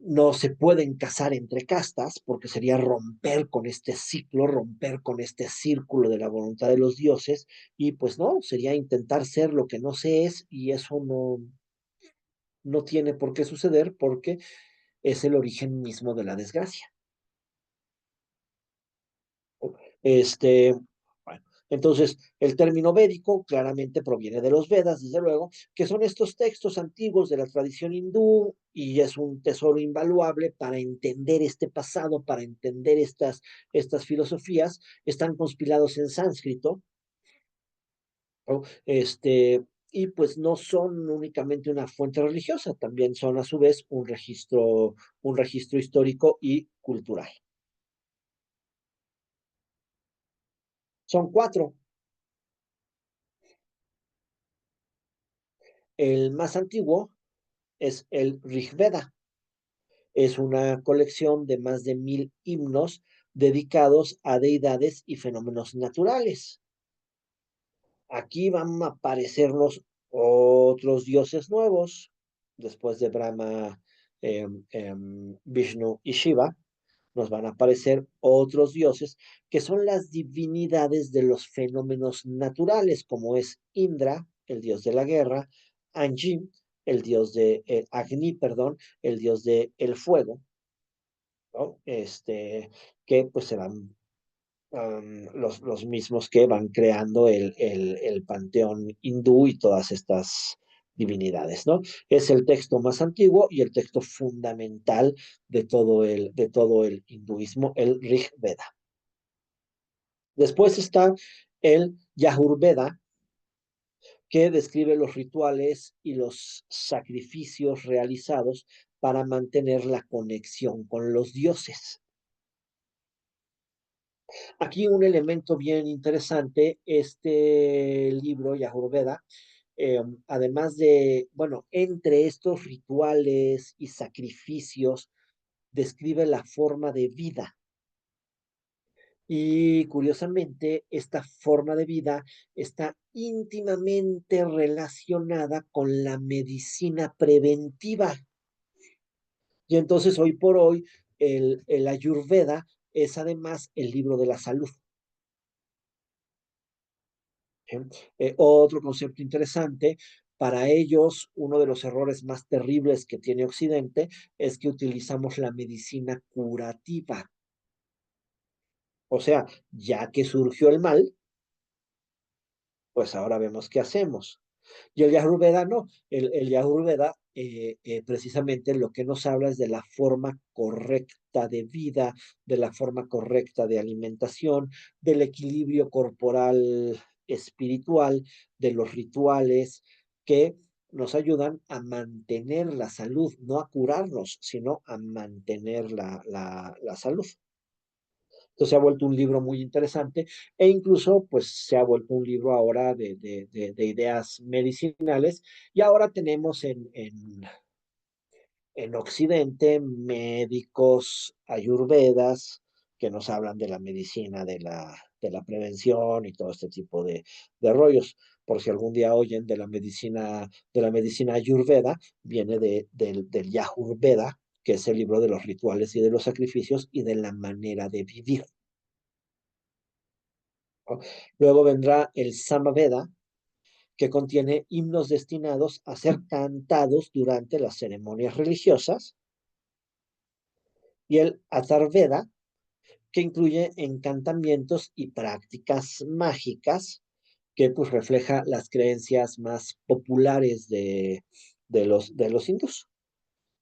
no se pueden casar entre castas, porque sería romper con este ciclo, romper con este círculo de la voluntad de los dioses, y pues no, sería intentar ser lo que no se es, y eso no, no tiene por qué suceder porque es el origen mismo de la desgracia. Este, bueno, Entonces, el término védico claramente proviene de los Vedas, desde luego, que son estos textos antiguos de la tradición hindú y es un tesoro invaluable para entender este pasado, para entender estas filosofías. Están conspilados en sánscrito, ¿no? Y pues no son únicamente una fuente religiosa, también son a su vez un registro histórico y cultural. Son cuatro. El más antiguo es el Rig Veda. Es una colección de más de 1000 himnos dedicados a deidades y fenómenos naturales. Aquí van a aparecernos otros dioses nuevos, después de Brahma, Vishnu y Shiva, nos van a aparecer otros dioses que son las divinidades de los fenómenos naturales, como es Indra, el dios de la guerra, Anji, el dios de Agni, perdón, el dios de el fuego, ¿no? Que pues serán los mismos que van creando el panteón hindú y todas estas divinidades, ¿no? Es el texto más antiguo y el texto fundamental de todo el hinduismo, el Rig Veda. Después está el Yajurveda, que describe los rituales y los sacrificios realizados para mantener la conexión con los dioses. Aquí un elemento bien interesante, este libro, Yajurveda, además de, bueno, entre estos rituales y sacrificios, describe la forma de vida. Y curiosamente, esta forma de vida está íntimamente relacionada con la medicina preventiva. Y entonces, hoy por hoy, el Ayurveda es además el libro de la salud. ¿Sí? Otro concepto interesante, para ellos uno de los errores más terribles que tiene Occidente es que utilizamos la medicina curativa. O sea, ya que surgió el mal, pues ahora vemos qué hacemos. Y el Ayurveda no, el Ayurveda precisamente lo que nos habla es de la forma correcta de vida, de la forma correcta de alimentación, del equilibrio corporal espiritual, de los rituales que nos ayudan a mantener la salud, no a curarnos, sino a mantener la salud. Entonces se ha vuelto un libro muy interesante e incluso pues se ha vuelto un libro ahora de ideas medicinales y ahora tenemos en Occidente médicos ayurvedas que nos hablan de la medicina, de la prevención y todo este tipo de rollos. Por si algún día oyen de la medicina ayurveda, viene del Yajurveda, que es el libro de los rituales y de los sacrificios y de la manera de vivir. ¿No? Luego vendrá el Samaveda, que contiene himnos destinados a ser cantados durante las ceremonias religiosas, y el Atharveda, que incluye encantamientos y prácticas mágicas, que pues refleja las creencias más populares de los hindús.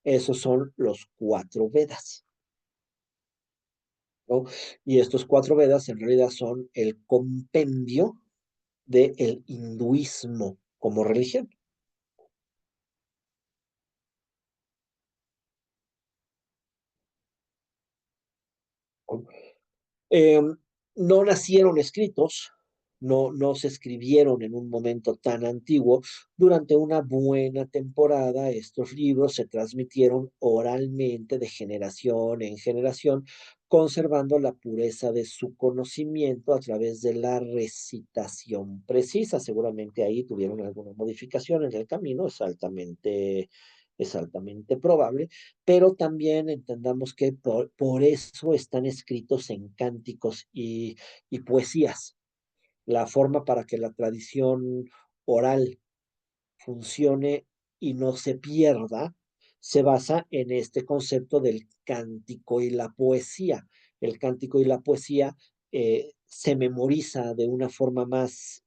Esos son los cuatro Vedas, ¿no? Y estos cuatro Vedas en realidad son el compendio del hinduismo como religión. Eh, no nacieron escritos, no se escribieron en un momento tan antiguo. Durante una buena temporada, estos libros se transmitieron oralmente de generación en generación, conservando la pureza de su conocimiento a través de la recitación precisa. Seguramente ahí tuvieron alguna modificación en el camino, es altamente probable, pero también entendamos que por eso están escritos en cánticos y poesías. La forma para que la tradición oral funcione y no se pierda se basa en este concepto del cántico y la poesía. El cántico y la poesía se memoriza de una forma más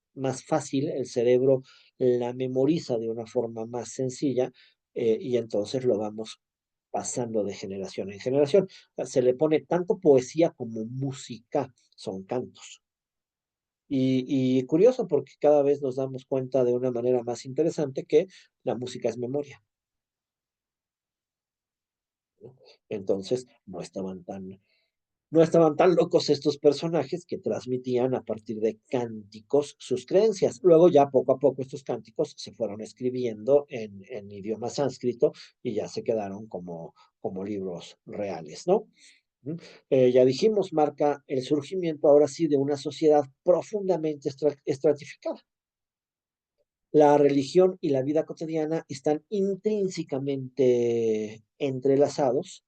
fácil, el cerebro la memoriza de una forma más sencilla, y entonces lo vamos pasando de generación en generación. Se le pone tanto poesía como música, son cantos. Y curioso porque cada vez nos damos cuenta de una manera más interesante que la música es memoria, ¿no? Entonces, no estaban tan locos estos personajes que transmitían a partir de cánticos sus creencias. Luego ya poco a poco estos cánticos se fueron escribiendo en idioma sánscrito y ya se quedaron como libros reales, ¿no? Ujú. Ya dijimos, marca el surgimiento ahora sí de una sociedad profundamente estratificada. La religión y la vida cotidiana están intrínsecamente entrelazados,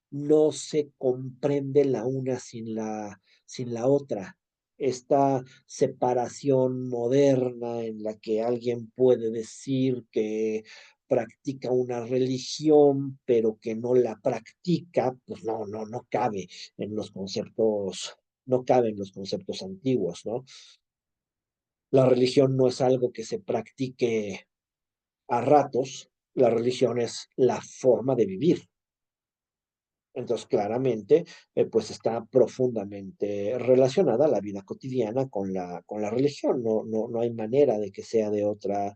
no se comprende la una sin la otra. Esta separación moderna en la que alguien puede decir que practica una religión, pero que no la practica, pues no cabe en los conceptos, no cabe en los conceptos antiguos, ¿no? La religión no es algo que se practique a ratos, la religión es la forma de vivir. Entonces, claramente, pues está profundamente relacionada la vida cotidiana con la religión. No hay manera de que sea de otra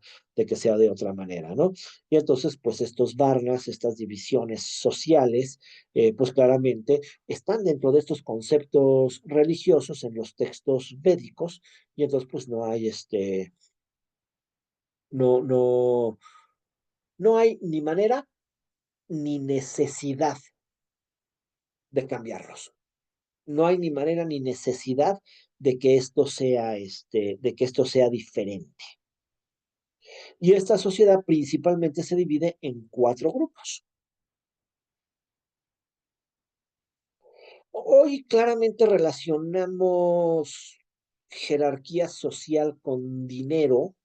manera, ¿no? Y entonces, pues estos varnas, estas divisiones sociales, pues claramente están dentro de estos conceptos religiosos en los textos védicos, y entonces, pues no, no hay ni manera ni necesidad de cambiarlos. No hay ni manera ni necesidad de que esto sea diferente. Y esta sociedad principalmente se divide en 4 grupos. Hoy claramente relacionamos jerarquía social con dinero,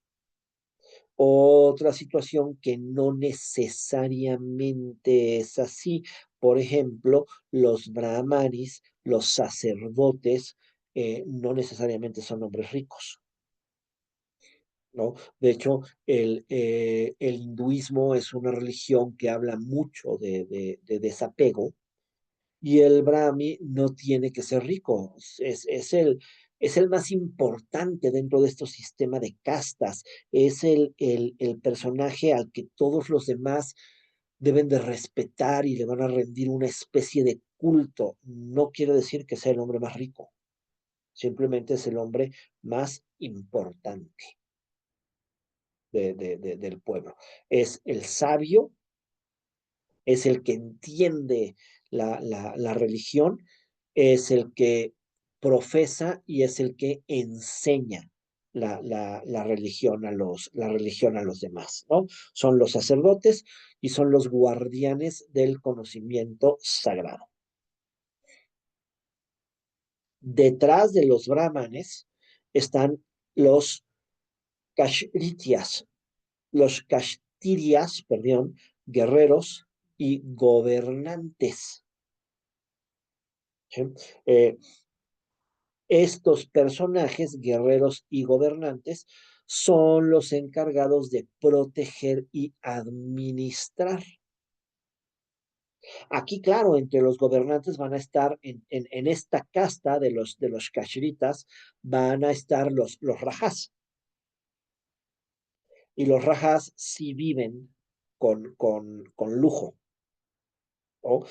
otra situación que no necesariamente es así. Por ejemplo, los brahmanis, los sacerdotes, no necesariamente son hombres ricos, ¿no? De hecho, el hinduismo es una religión que habla mucho de desapego, y el brahmi no tiene que ser rico, es el más importante dentro de este sistema de castas, es el personaje al que todos los demás deben de respetar y le van a rendir una especie de culto. No quiere decir que sea el hombre más rico, simplemente es el hombre más importante del pueblo. Es el sabio, es el que entiende la religión, es el que profesa y es el que enseña la religión a los demás, ¿no? Son los sacerdotes y son los guardianes del conocimiento sagrado. Detrás de los brahmanes están los kashritias, los kashtirias, perdón, guerreros y gobernantes. ¿Sí? Eh, Estos personajes, guerreros y gobernantes, son los encargados de proteger y administrar. Aquí, claro, entre los gobernantes van a estar en esta casta de los kashritas, van a estar los rajas. Y los rajas sí viven con lujo, ¿no?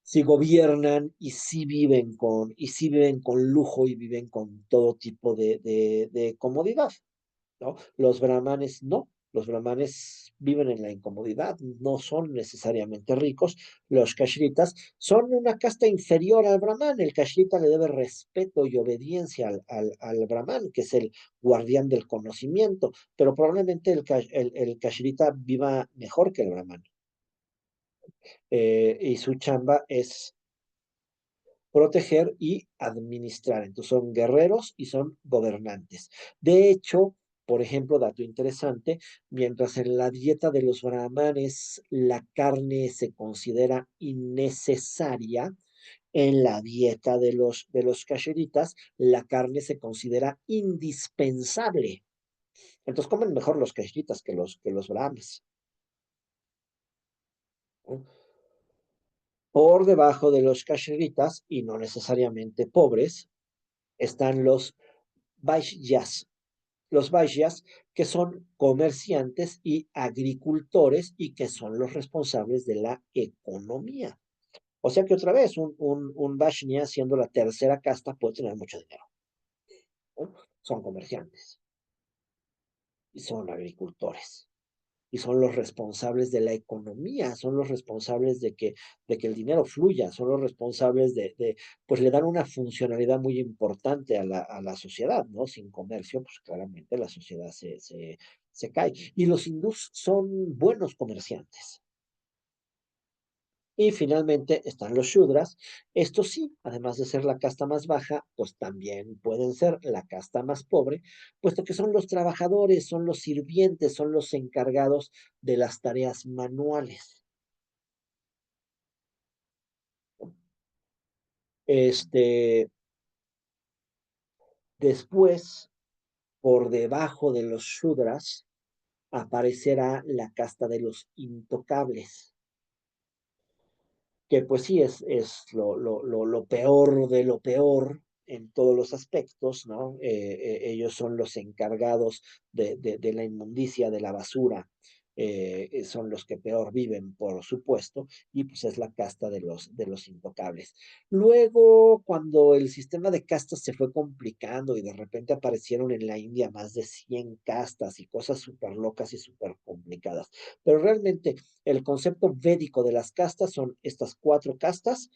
Sí gobiernan y sí viven con lujo y viven con todo tipo de comodidad, ¿no? Los brahmanes no, los brahmanes viven en la incomodidad, no son necesariamente ricos. Los kashritas son una casta inferior al brahman. El kashrita le debe respeto y obediencia al brahman, que es el guardián del conocimiento, pero probablemente el kashrita viva mejor que el brahman. Y su chamba es proteger y administrar. Entonces son guerreros y son gobernantes. De hecho, por ejemplo, dato interesante, mientras en la dieta de los brahmanes la carne se considera innecesaria, En la dieta de los cacheritas, la carne se considera indispensable. Entonces comen mejor los cacheritas que los brahmas, ¿no? Por debajo de los cacheritas, y no necesariamente pobres, están los vaishyas. Los vaishyas, que son comerciantes y agricultores y que son los responsables de la economía. O sea que otra vez, un Vaishya, siendo la tercera casta, puede tener mucho dinero, ¿no? Son comerciantes y son agricultores y son los responsables de la economía, son los responsables de que el dinero fluya, son los responsables pues le dan una funcionalidad muy importante a la sociedad, ¿no? Sin comercio, pues claramente la sociedad se cae. Y los hindús son buenos comerciantes. Y finalmente están los shudras. Estos sí, además de ser la casta más baja, pues también pueden ser la casta más pobre, puesto que son los trabajadores, son los sirvientes, son los encargados de las tareas manuales. Este, después, por debajo de los shudras, aparecerá la casta de los intocables, que pues sí es lo peor de lo peor en todos los aspectos, ¿no? Ellos son los encargados de la inmundicia, de la basura, son los que peor viven, por supuesto, y pues es la casta de los intocables. Luego, cuando el sistema de castas se fue complicando y de repente aparecieron en la India más de 100 castas y cosas súper locas y súper complicadas, pero realmente el concepto védico de las castas son estas cuatro castas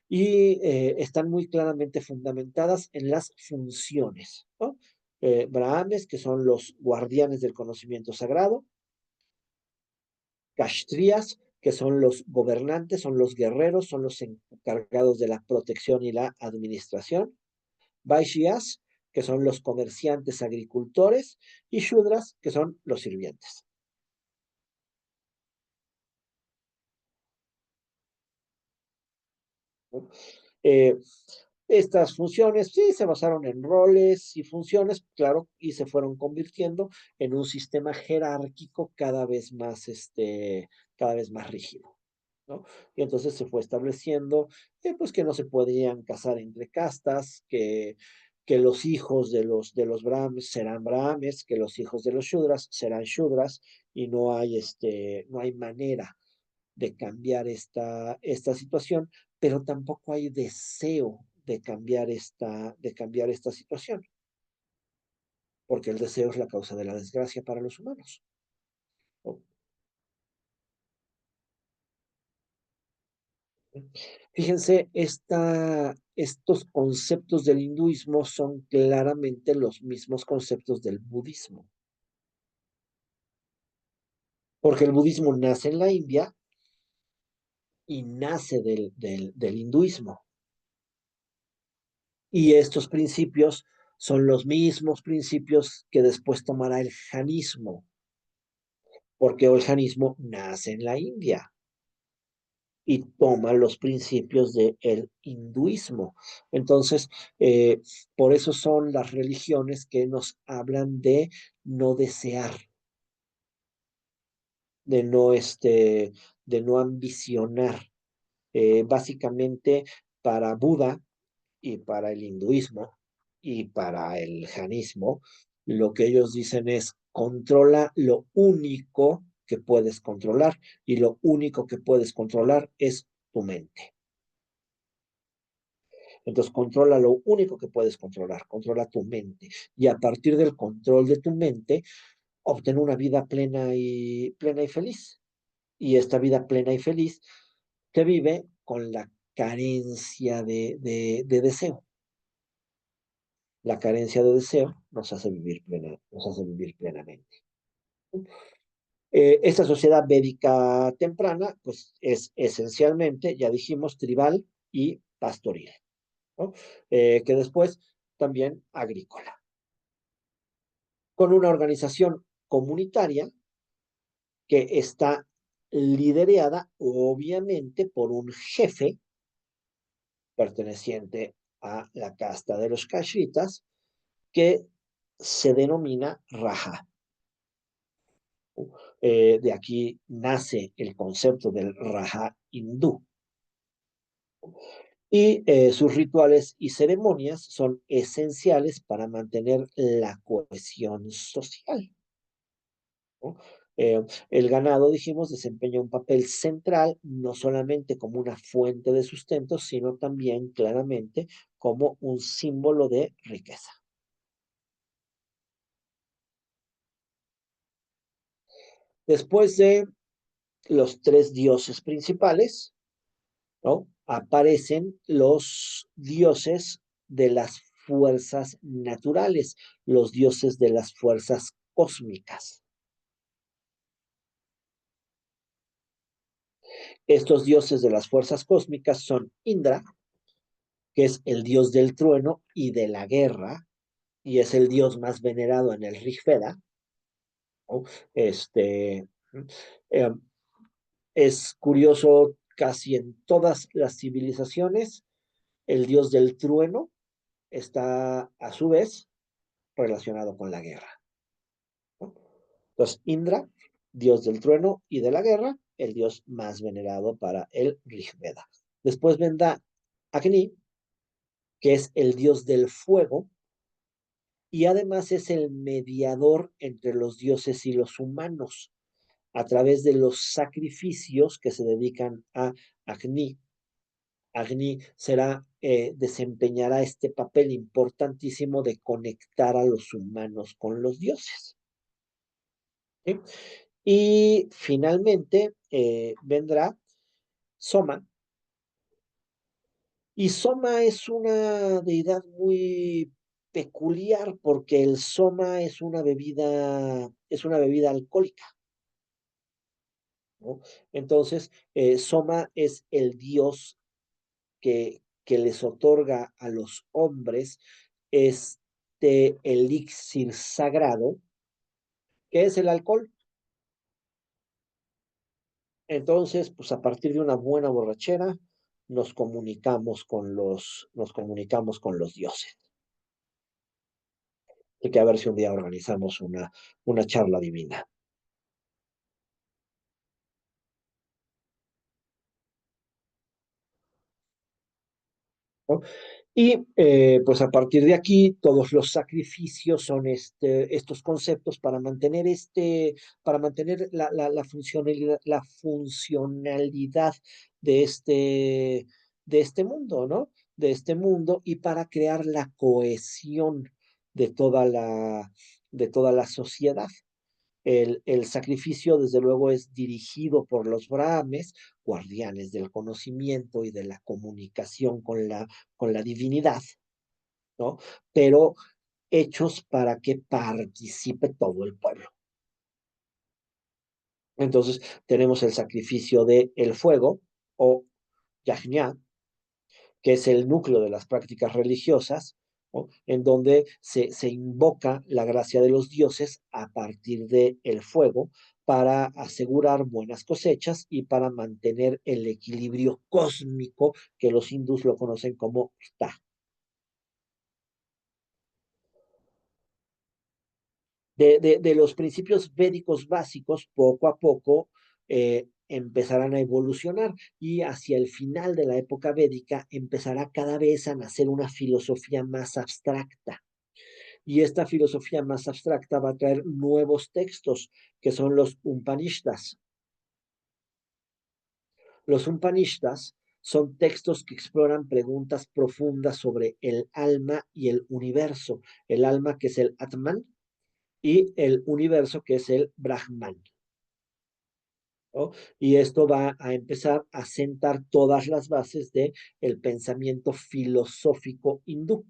y están muy claramente fundamentadas en las funciones, ¿no? Brahmanes, que son los guardianes del conocimiento sagrado; Kshatriyas, que son los gobernantes, son los guerreros, son los encargados de la protección y la administración; Vaishyas, que son los comerciantes agricultores; y Shudras, que son los sirvientes, ¿no? Eh, Estas funciones sí se basaron en roles y funciones, claro, y se fueron convirtiendo en un sistema jerárquico cada vez más rígido, ¿no? Y entonces se fue estableciendo, pues que no se podían casar entre castas, que los hijos de los brahmes serán brahmes, que los hijos de los shudras serán shudras, y no hay manera de cambiar esta situación, pero tampoco hay deseo de cambiar esta situación, porque el deseo es la causa de la desgracia para los humanos, ¿no? Fíjense, estos conceptos del hinduismo son claramente los mismos conceptos del budismo, porque el budismo nace en la India y nace del hinduismo. Y estos principios son los mismos principios que después tomará el janismo, porque el janismo nace en la India y toma los principios del hinduismo. Entonces, por eso son las religiones que nos hablan de no desear, de no, de no ambicionar. Básicamente, para Buda y para el hinduismo y para el janismo, lo que ellos dicen es: controla lo único que puedes controlar, y lo único que puedes controlar es tu mente. Entonces, controla lo único que puedes controlar, controla tu mente. Y a partir del control de tu mente, obtén una vida plena y feliz. Y esta vida plena y feliz se vive con la carencia de deseo. La carencia de deseo nos hace vivir plenamente. Esta sociedad védica temprana, pues es esencialmente, ya dijimos, tribal y pastoril, ¿no? Que después también agrícola, con una organización comunitaria que está liderada obviamente por un jefe perteneciente a la casta de los Kashritas, que se denomina Raja. De aquí nace el concepto del Raja hindú. Y sus rituales y ceremonias son esenciales para mantener la cohesión social, ¿no? El ganado, dijimos, desempeña un papel central, no solamente como una fuente de sustento, sino también claramente como un símbolo de riqueza. Después de los tres dioses principales, ¿no? Aparecen los dioses de las fuerzas naturales, los dioses de las fuerzas cósmicas. Estos dioses de las fuerzas cósmicas son Indra, que es el dios del trueno y de la guerra, y es el dios más venerado en el Rig Veda, ¿no? Este, eh, es curioso, casi en todas las civilizaciones, el dios del trueno está a su vez relacionado con la guerra, ¿no? Entonces, Indra, dios del trueno y de la guerra, el dios más venerado para el Rig Veda. Después vendrá Agni, que es el dios del fuego, y además es el mediador entre los dioses y los humanos a través de los sacrificios que se dedican a Agni. Agni desempeñará este papel importantísimo de conectar a los humanos con los dioses, ¿sí? Y finalmente vendrá Soma, y Soma es una deidad muy peculiar porque el Soma es una bebida alcohólica, ¿no? Entonces, Soma es el dios que les otorga a los hombres este elixir sagrado, que es el alcohol. Entonces, pues a partir de una buena borrachera, nos comunicamos con los dioses. Hay que a ver si un día organizamos una charla divina, ¿no? Y pues a partir de aquí, todos los sacrificios son estos conceptos para mantener la funcionalidad de de este mundo, ¿no? De este mundo y para crear la cohesión de de toda la sociedad. El sacrificio, desde luego, es dirigido por los brahmes, guardianes del conocimiento y de la comunicación con la divinidad, ¿no? Pero hechos para que participe todo el pueblo. Entonces, tenemos el sacrificio de el fuego o yajna, que es el núcleo de las prácticas religiosas, ¿no? En donde se invoca la gracia de los dioses a partir del el fuego para asegurar buenas cosechas y para mantener el equilibrio cósmico que los hindús lo conocen como Sta. De los principios védicos básicos, poco a poco empezarán a evolucionar y hacia el final de la época védica empezará cada vez a nacer una filosofía más abstracta. Y esta filosofía más abstracta va a traer nuevos textos, que son los Upanishdas. Los Upanishdas son textos que exploran preguntas profundas sobre el alma y el universo. El alma, que es el Atman, y el universo, que es el Brahman, ¿no? Y esto va a empezar a sentar todas las bases del pensamiento filosófico hindú.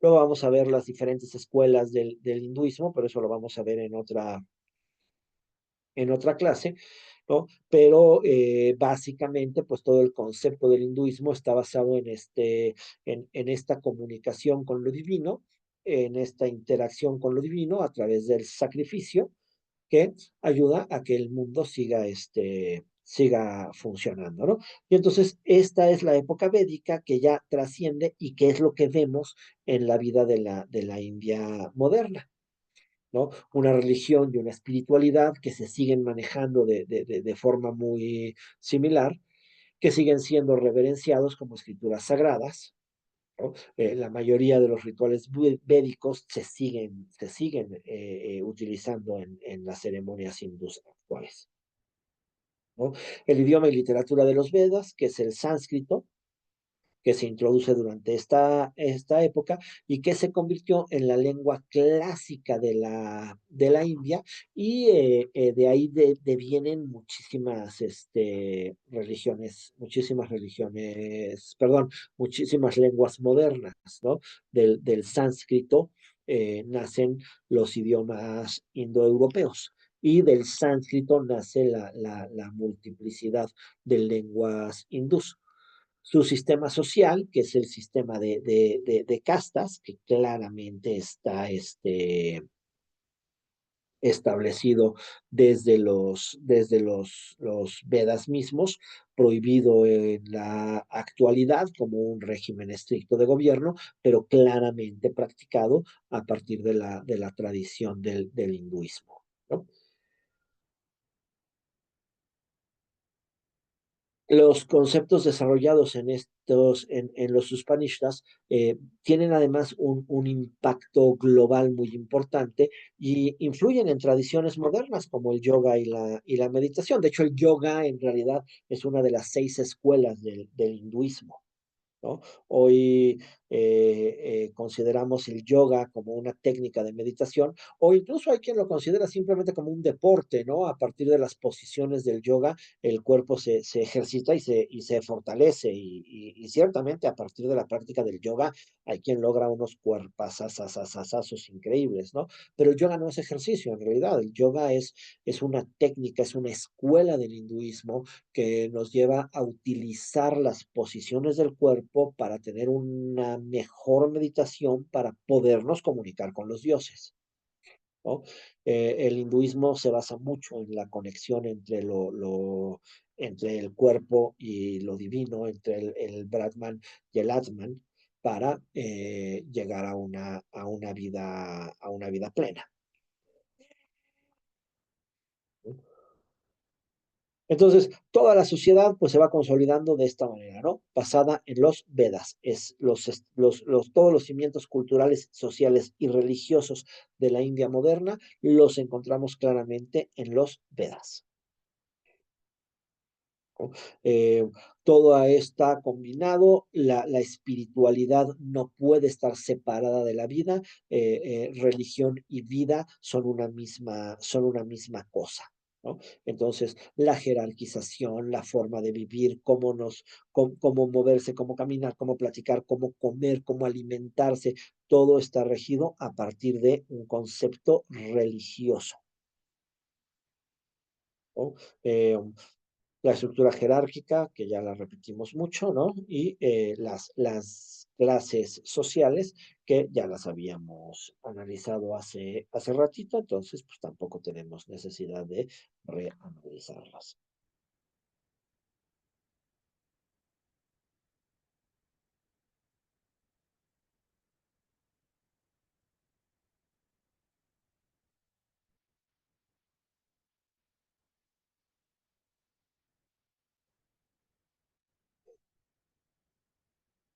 Luego vamos a ver las diferentes escuelas del hinduismo, pero eso lo vamos a ver en otra clase, ¿no? Pero básicamente, pues todo el concepto del hinduismo está basado en esta comunicación con lo divino, en esta interacción con lo divino a través del sacrificio, que ayuda a que el mundo siga funcionando, ¿no? Y entonces esta es la época védica que ya trasciende y que es lo que vemos en la vida de la India moderna, ¿no? Una religión y una espiritualidad que se siguen manejando de forma muy similar, que siguen siendo reverenciados como escrituras sagradas, ¿no? La mayoría de los rituales védicos se siguen utilizando en las ceremonias hindúes actuales, ¿no? El idioma y literatura de los Vedas, que es el sánscrito, que se introduce durante esta época y que se convirtió en la lengua clásica de la India y de ahí devienen muchísimas religiones, perdón, muchísimas lenguas modernas, ¿no? Del sánscrito nacen los idiomas indoeuropeos. Y del sánscrito nace la multiplicidad de lenguas hindús. Su sistema social, que es el sistema de castas, que claramente está establecido los Vedas mismos, prohibido en la actualidad como un régimen estricto de gobierno, pero claramente practicado a partir de la tradición del hinduismo, ¿no? Los conceptos desarrollados en los Upanishads tienen además un impacto global muy importante y influyen en tradiciones modernas como el yoga y la meditación. De hecho, el yoga en realidad es una de las 6 escuelas del hinduismo, ¿no? Hoy consideramos el yoga como una técnica de meditación, o incluso hay quien lo considera simplemente como un deporte, ¿no? A partir de las posiciones del yoga, el cuerpo se ejercita y se fortalece, y ciertamente a partir de la práctica del yoga hay quien logra unos cuerpazos increíbles, ¿no? Pero el yoga no es ejercicio, en realidad, el yoga es una técnica, es una escuela del hinduismo que nos lleva a utilizar las posiciones del cuerpo para tener una mejor meditación para podernos comunicar con los dioses, ¿no? El hinduismo se basa mucho en la conexión entre entre el cuerpo y lo divino, entre el Brahman y el Atman, para llegar a una vida plena, ¿no? Entonces, toda la sociedad pues se va consolidando de esta manera, ¿no? Basada en los Vedas. Todos los cimientos culturales, sociales y religiosos de la India moderna los encontramos claramente en los Vedas, ¿no? Todo está combinado, la espiritualidad no puede estar separada de la vida, religión y vida son una misma cosa, ¿no? Entonces, la jerarquización, la forma de vivir, cómo moverse, cómo caminar, cómo platicar, cómo comer, cómo alimentarse, todo está regido a partir de un concepto religioso, ¿no? La estructura jerárquica, que ya la repetimos mucho, ¿no? Y las clases sociales, que ya las habíamos analizado hace ratito, entonces pues tampoco tenemos necesidad de reanalizarlas.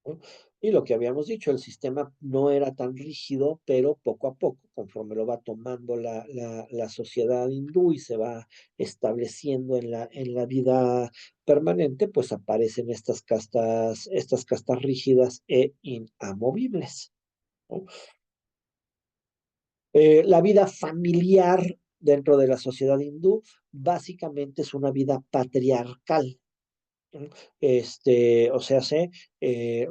¿No? Y lo que habíamos dicho, el sistema no era tan rígido, pero poco a poco, conforme lo va tomando la sociedad hindú y se va estableciendo en la vida permanente, pues aparecen estas castas rígidas e inamovibles, ¿no? La vida familiar dentro de la sociedad hindú básicamente es una vida patriarcal. O sea,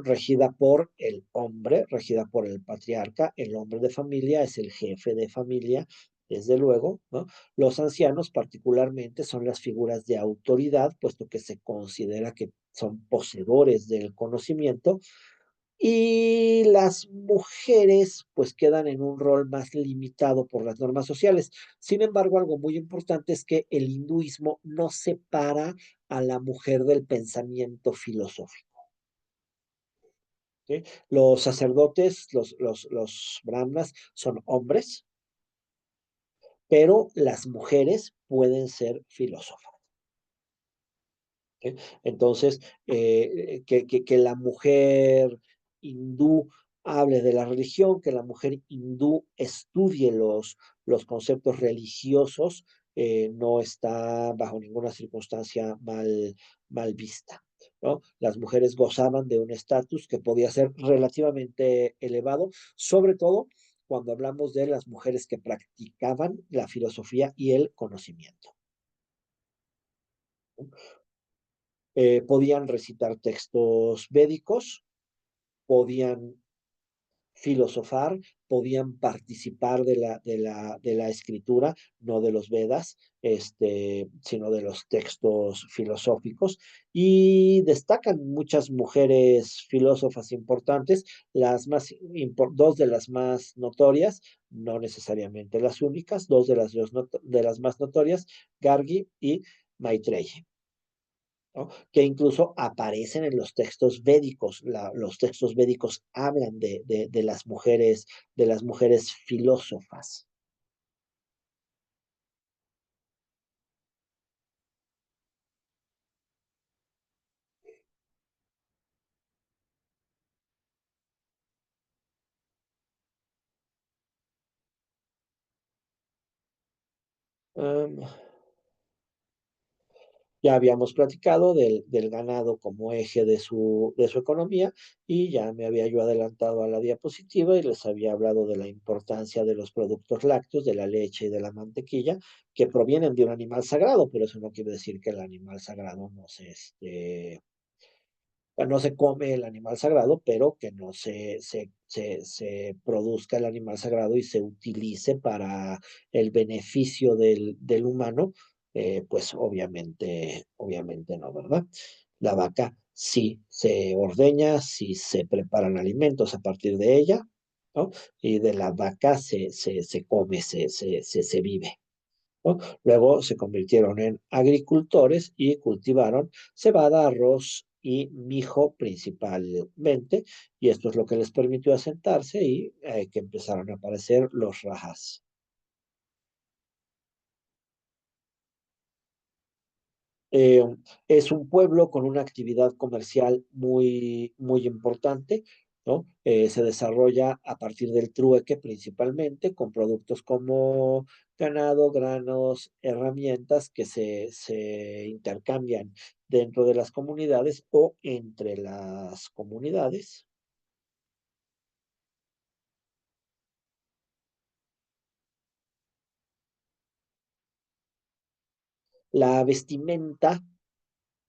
regida por el hombre, regida por el patriarca, el hombre de familia es el jefe de familia, desde luego, ¿no? Los ancianos particularmente son las figuras de autoridad, puesto que se considera que son poseedores del conocimiento, y las mujeres pues quedan en un rol más limitado por las normas sociales. Sin embargo, algo muy importante es que el hinduismo no separa a la mujer del pensamiento filosófico. ¿Sí? Los sacerdotes, los brahmanas, son hombres, pero las mujeres pueden ser filósofas. ¿Sí? Entonces, que la mujer hindú hable de la religión, que la mujer hindú estudie los conceptos religiosos, no está bajo ninguna circunstancia mal vista. ¿No? Las mujeres gozaban de un estatus que podía ser relativamente elevado, sobre todo cuando hablamos de las mujeres que practicaban la filosofía y el conocimiento. ¿No? Podían recitar textos védicos, podían filosofar, podían participar de la escritura, no de los Vedas, sino de los textos filosóficos, y destacan muchas mujeres filósofas importantes, dos de las más notorias, no necesariamente las únicas, dos de las más notorias, Gargi y Maitreyi. ¿No? Que incluso aparecen en los textos védicos. Los textos védicos hablan de las mujeres filósofas. Um, ya habíamos platicado del ganado como eje de su economía y ya me había yo adelantado a la diapositiva y les había hablado de la importancia de los productos lácteos, de la leche y de la mantequilla, que provienen de un animal sagrado, pero eso no quiere decir que el animal sagrado no se come el animal sagrado, pero que no se produzca el animal sagrado y se utilice para el beneficio del humano, pues obviamente no, ¿verdad? La vaca sí se ordeña, sí se preparan alimentos a partir de ella, ¿no? Y de la vaca se come, se vive. ¿No? Luego se convirtieron en agricultores y cultivaron cebada, arroz y mijo principalmente, y esto es lo que les permitió asentarse y que empezaron a aparecer los rajas. Eh, es un pueblo con una actividad comercial muy, muy importante, ¿no? Se desarrolla a partir del trueque principalmente, con productos como ganado, granos, herramientas que se intercambian dentro de las comunidades o entre las comunidades. La vestimenta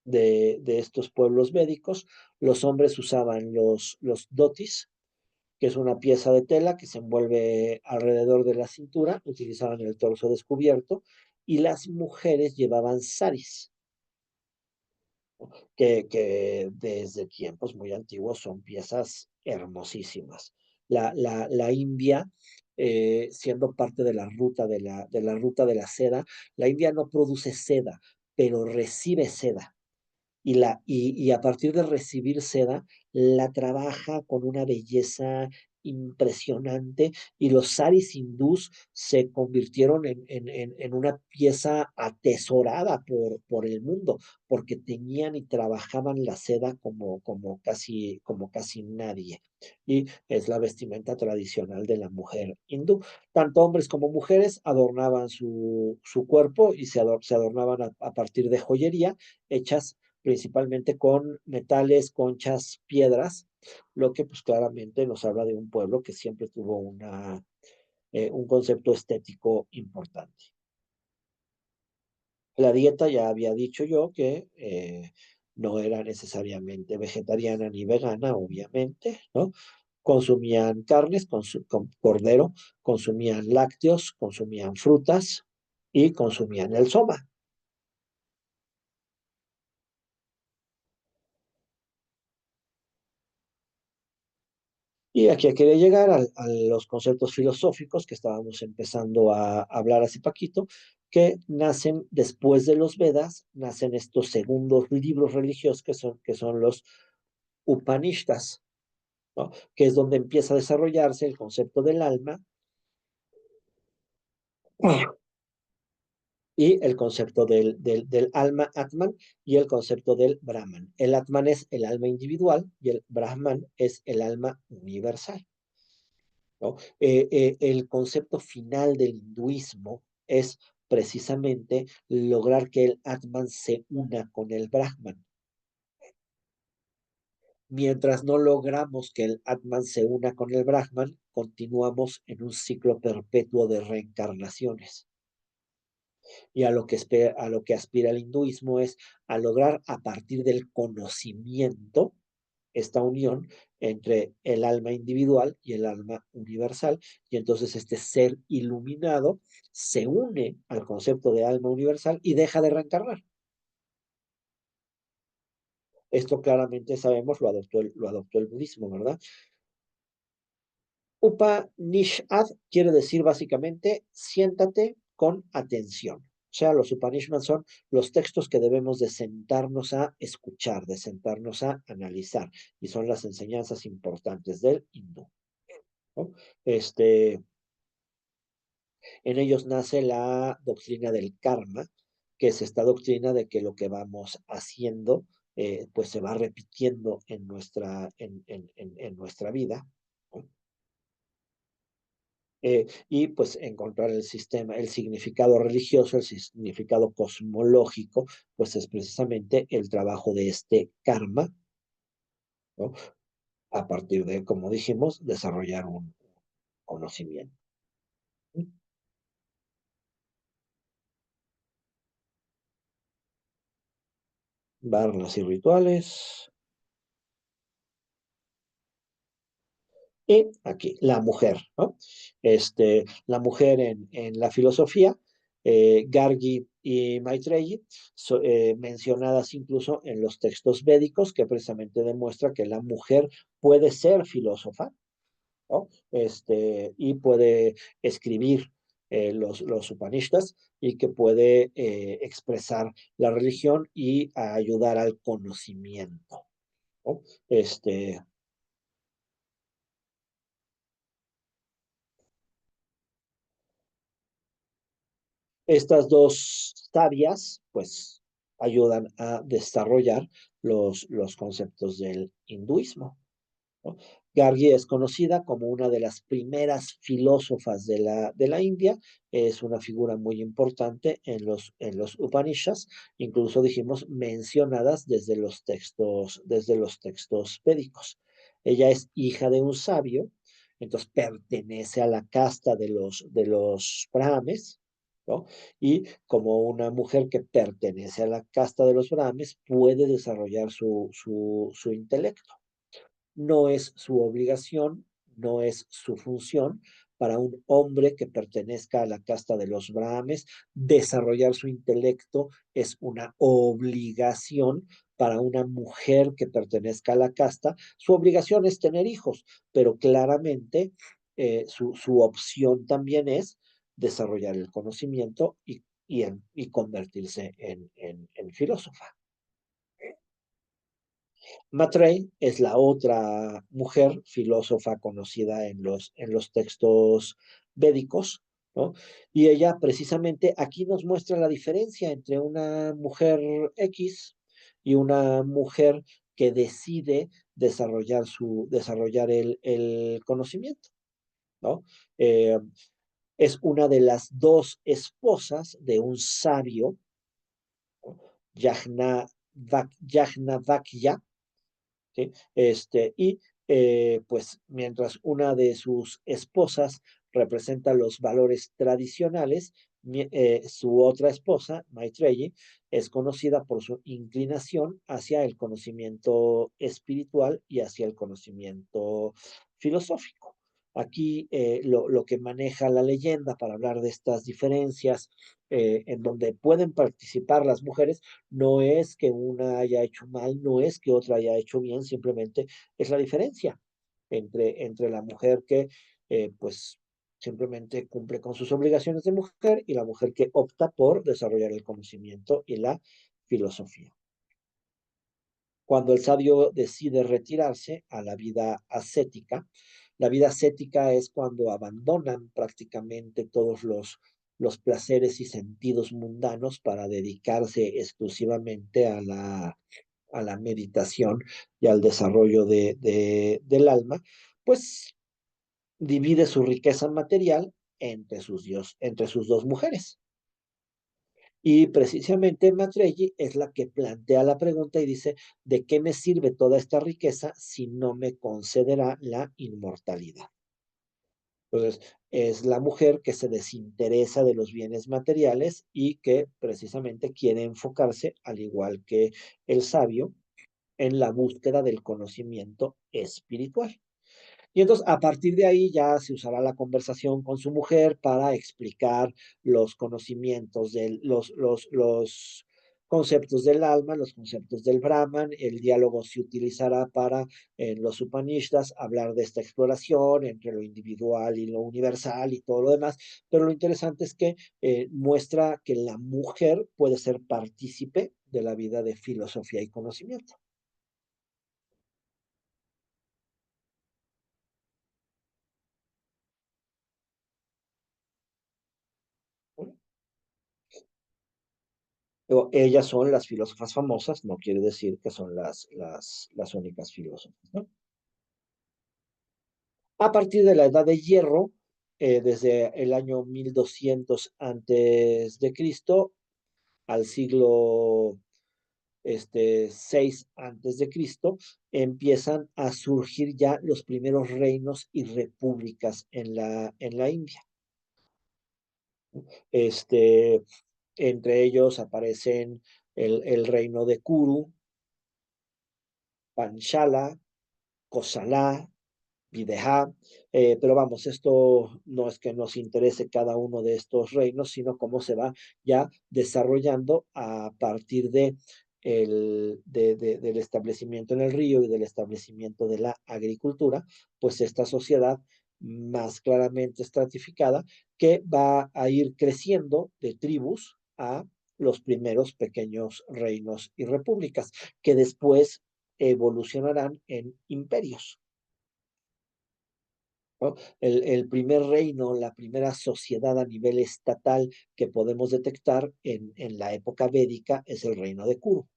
de estos pueblos védicos, los hombres usaban los dotis, que es una pieza de tela que se envuelve alrededor de la cintura, utilizaban el torso descubierto, y las mujeres llevaban saris, que desde tiempos muy antiguos son piezas hermosísimas. La India, siendo parte de la ruta de la seda, la India no produce seda, pero recibe seda y a partir de recibir seda, la trabaja con una belleza impresionante y los saris hindús se convirtieron en una pieza atesorada por el mundo, porque tenían y trabajaban la seda como casi nadie. Y es la vestimenta tradicional de la mujer hindú. Tanto hombres como mujeres adornaban su cuerpo y se adornaban a partir de joyería hechas principalmente con metales, conchas, piedras, lo que pues claramente nos habla de un pueblo que siempre tuvo un concepto estético importante. La dieta ya había dicho yo que no era necesariamente vegetariana ni vegana, obviamente, ¿no? Consumían carnes, cordero, consumían lácteos, consumían frutas y consumían el soma. Y aquí quería llegar a los conceptos filosóficos que estábamos empezando a hablar hace poquito, que nacen después de los Vedas, nacen estos segundos libros religiosos que son los Upanishads, ¿no? Que es donde empieza a desarrollarse el concepto del alma y el concepto del alma Atman y el concepto del Brahman. El Atman es el alma individual y el Brahman es el alma universal, ¿no? El concepto final del hinduismo es precisamente lograr que el Atman se una con el Brahman. Mientras no logramos que el Atman se una con el Brahman, continuamos en un ciclo perpetuo de reencarnaciones. Y a lo que aspira el hinduismo es a lograr a partir del conocimiento esta unión entre el alma individual y el alma universal, y entonces este ser iluminado se une al concepto de alma universal y deja de reencarnar. Esto claramente sabemos, lo adoptó el budismo, ¿verdad? Upanishad quiere decir básicamente siéntate con atención. O sea, los Upanishads son los textos que debemos de sentarnos a escuchar, de sentarnos a analizar, y son las enseñanzas importantes del hindú, ¿no? Este, en ellos nace la doctrina del karma, que es esta doctrina de que lo que vamos haciendo, pues se va repitiendo en nuestra vida, ¿no? Y pues encontrar el sistema, el significado religioso, el significado cosmológico, pues es precisamente el trabajo de este karma, ¿no? A partir de, como dijimos, desarrollar un conocimiento. Varnas y rituales. Y aquí, la mujer, ¿no? La mujer en la filosofía, Gargi y Maitreyi, mencionadas incluso en los textos védicos, que precisamente demuestra que la mujer puede ser filósofa, ¿no? Y puede escribir los Upanishads y que puede expresar la religión y ayudar al conocimiento, ¿no? Este, Estas dos sabias, pues, ayudan a desarrollar los conceptos del hinduismo, ¿no? Gargi es conocida como una de las primeras filósofas de la India, es una figura muy importante en los Upanishads, incluso dijimos mencionadas desde los textos védicos. Ella es hija de un sabio, entonces pertenece a la casta de los brahmes, ¿no? Y como una mujer que pertenece a la casta de los brahmes, puede desarrollar su intelecto. No es su obligación, no es su función para un hombre que pertenezca a la casta de los brahmes. Desarrollar su intelecto es una obligación para una mujer que pertenezca a la casta. Su obligación es tener hijos, pero claramente su opción también es desarrollar el conocimiento y convertirse en filósofa. Matrey es la otra mujer filósofa conocida en los textos védicos, ¿no? Y ella precisamente aquí nos muestra la diferencia entre una mujer X y una mujer que decide desarrollar el conocimiento, ¿no? Eh, es una de las dos esposas de un sabio, ¿no? Yajnavalkya, ¿sí? Pues mientras una de sus esposas representa los valores tradicionales, su otra esposa, Maitreyi, es conocida por su inclinación hacia el conocimiento espiritual y hacia el conocimiento filosófico. Aquí lo que maneja la leyenda para hablar de estas diferencias en donde pueden participar las mujeres no es que una haya hecho mal, no es que otra haya hecho bien, simplemente es la diferencia. entre la mujer que, pues, simplemente cumple con sus obligaciones de mujer y la mujer que opta por desarrollar el conocimiento y la filosofía. Cuando el sabio decide retirarse a la vida ascética es cuando abandonan prácticamente todos los placeres y sentidos mundanos para dedicarse exclusivamente a la meditación y al desarrollo del alma, pues divide su riqueza material entre sus dos mujeres. Y precisamente Mattreggi es la que plantea la pregunta y dice, ¿de qué me sirve toda esta riqueza si no me concederá la inmortalidad? Entonces, es la mujer que se desinteresa de los bienes materiales y que precisamente quiere enfocarse, al igual que el sabio, en la búsqueda del conocimiento espiritual. Y entonces, a partir de ahí ya se usará la conversación con su mujer para explicar los conocimientos los conceptos del alma, los conceptos del Brahman. El diálogo se utilizará para, en los Upanishads, hablar de esta exploración entre lo individual y lo universal y todo lo demás. Pero lo interesante es que muestra que la mujer puede ser partícipe de la vida de filosofía y conocimiento. Ellas son las filósofas famosas, no quiere decir que son las únicas filósofas, ¿no? A partir de la Edad de Hierro, desde el año 1200 antes de Cristo al siglo 6 antes de Cristo, empiezan a surgir ya los primeros reinos y repúblicas en la India. Este, entre ellos aparecen el reino de Kuru, Panchala, Cosalá, Videha, pero vamos, esto no es que nos interese cada uno de estos reinos, sino cómo se va ya desarrollando a partir del establecimiento en el río y del establecimiento de la agricultura, pues esta sociedad más claramente estratificada que va a ir creciendo de tribus a los primeros pequeños reinos y repúblicas, que después evolucionarán en imperios. ¿No? El primer reino, la primera sociedad a nivel estatal que podemos detectar en la época védica es el reino de Kuru.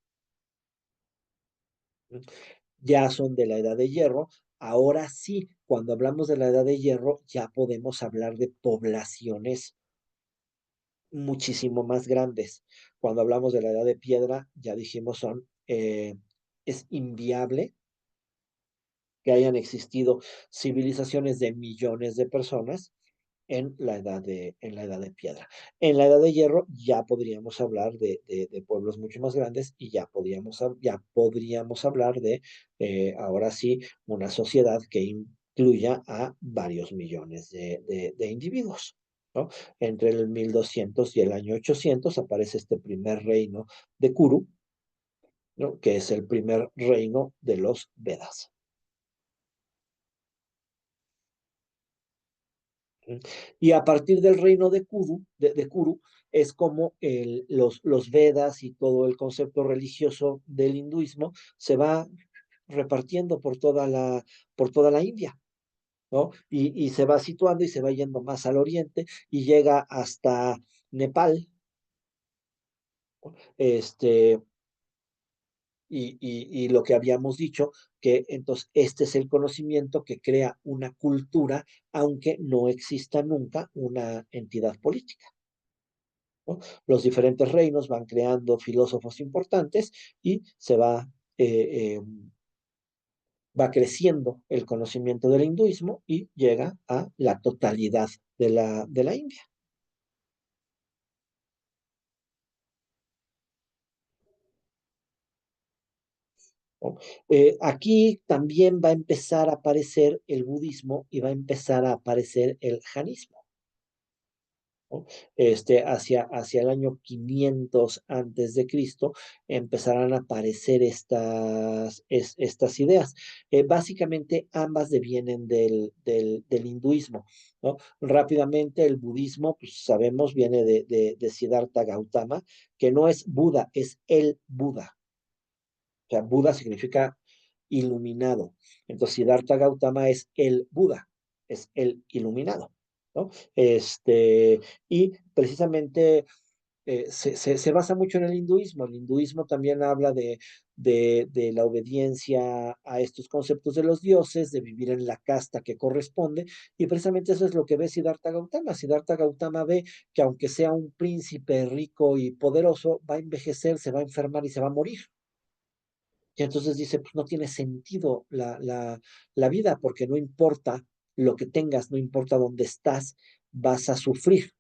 Ya son de la edad de hierro. Ahora sí, cuando hablamos de la edad de hierro, ya podemos hablar de poblaciones muchísimo más grandes. Cuando hablamos de la edad de piedra, ya dijimos, es inviable que hayan existido civilizaciones de millones de personas en la edad de piedra. En la edad de hierro ya podríamos hablar de pueblos mucho más grandes y ya podríamos hablar de, ahora sí, una sociedad que incluya a varios millones de individuos. ¿No? Entre el 1200 y el año 800 aparece este primer reino de Kuru, ¿no? Que es el primer reino de los Vedas. Y a partir del reino de Kuru es como los Vedas y todo el concepto religioso del hinduismo se va repartiendo por toda la India, ¿no? Y se va situando y se va yendo más al oriente y llega hasta Nepal, este, y lo que habíamos dicho, que entonces este es el conocimiento que crea una cultura, aunque no exista nunca una entidad política. ¿No? Los diferentes reinos van creando filósofos importantes y va creciendo el conocimiento del hinduismo y llega a la totalidad de la India. ¿No? Aquí también va a empezar a aparecer el budismo y va a empezar a aparecer el janismo. ¿no? Hacia el año 500 antes de Cristo empezarán a aparecer estas ideas. Básicamente ambas devienen del hinduismo, ¿no? Rápidamente el budismo, pues sabemos, viene de Siddhartha Gautama, que no es Buda, es el Buda. O sea, Buda significa iluminado. Entonces, Siddhartha Gautama es el Buda, es el iluminado, ¿no? Y precisamente se basa mucho en el hinduismo. El hinduismo también habla de la obediencia a estos conceptos de los dioses, de vivir en la casta que corresponde, y precisamente eso es lo que ve Siddhartha Gautama. Siddhartha Gautama ve que aunque sea un príncipe rico y poderoso, va a envejecer, se va a enfermar y se va a morir. Y entonces dice, pues no tiene sentido la vida, porque no importa lo que tengas, no importa dónde estás, vas a sufrir.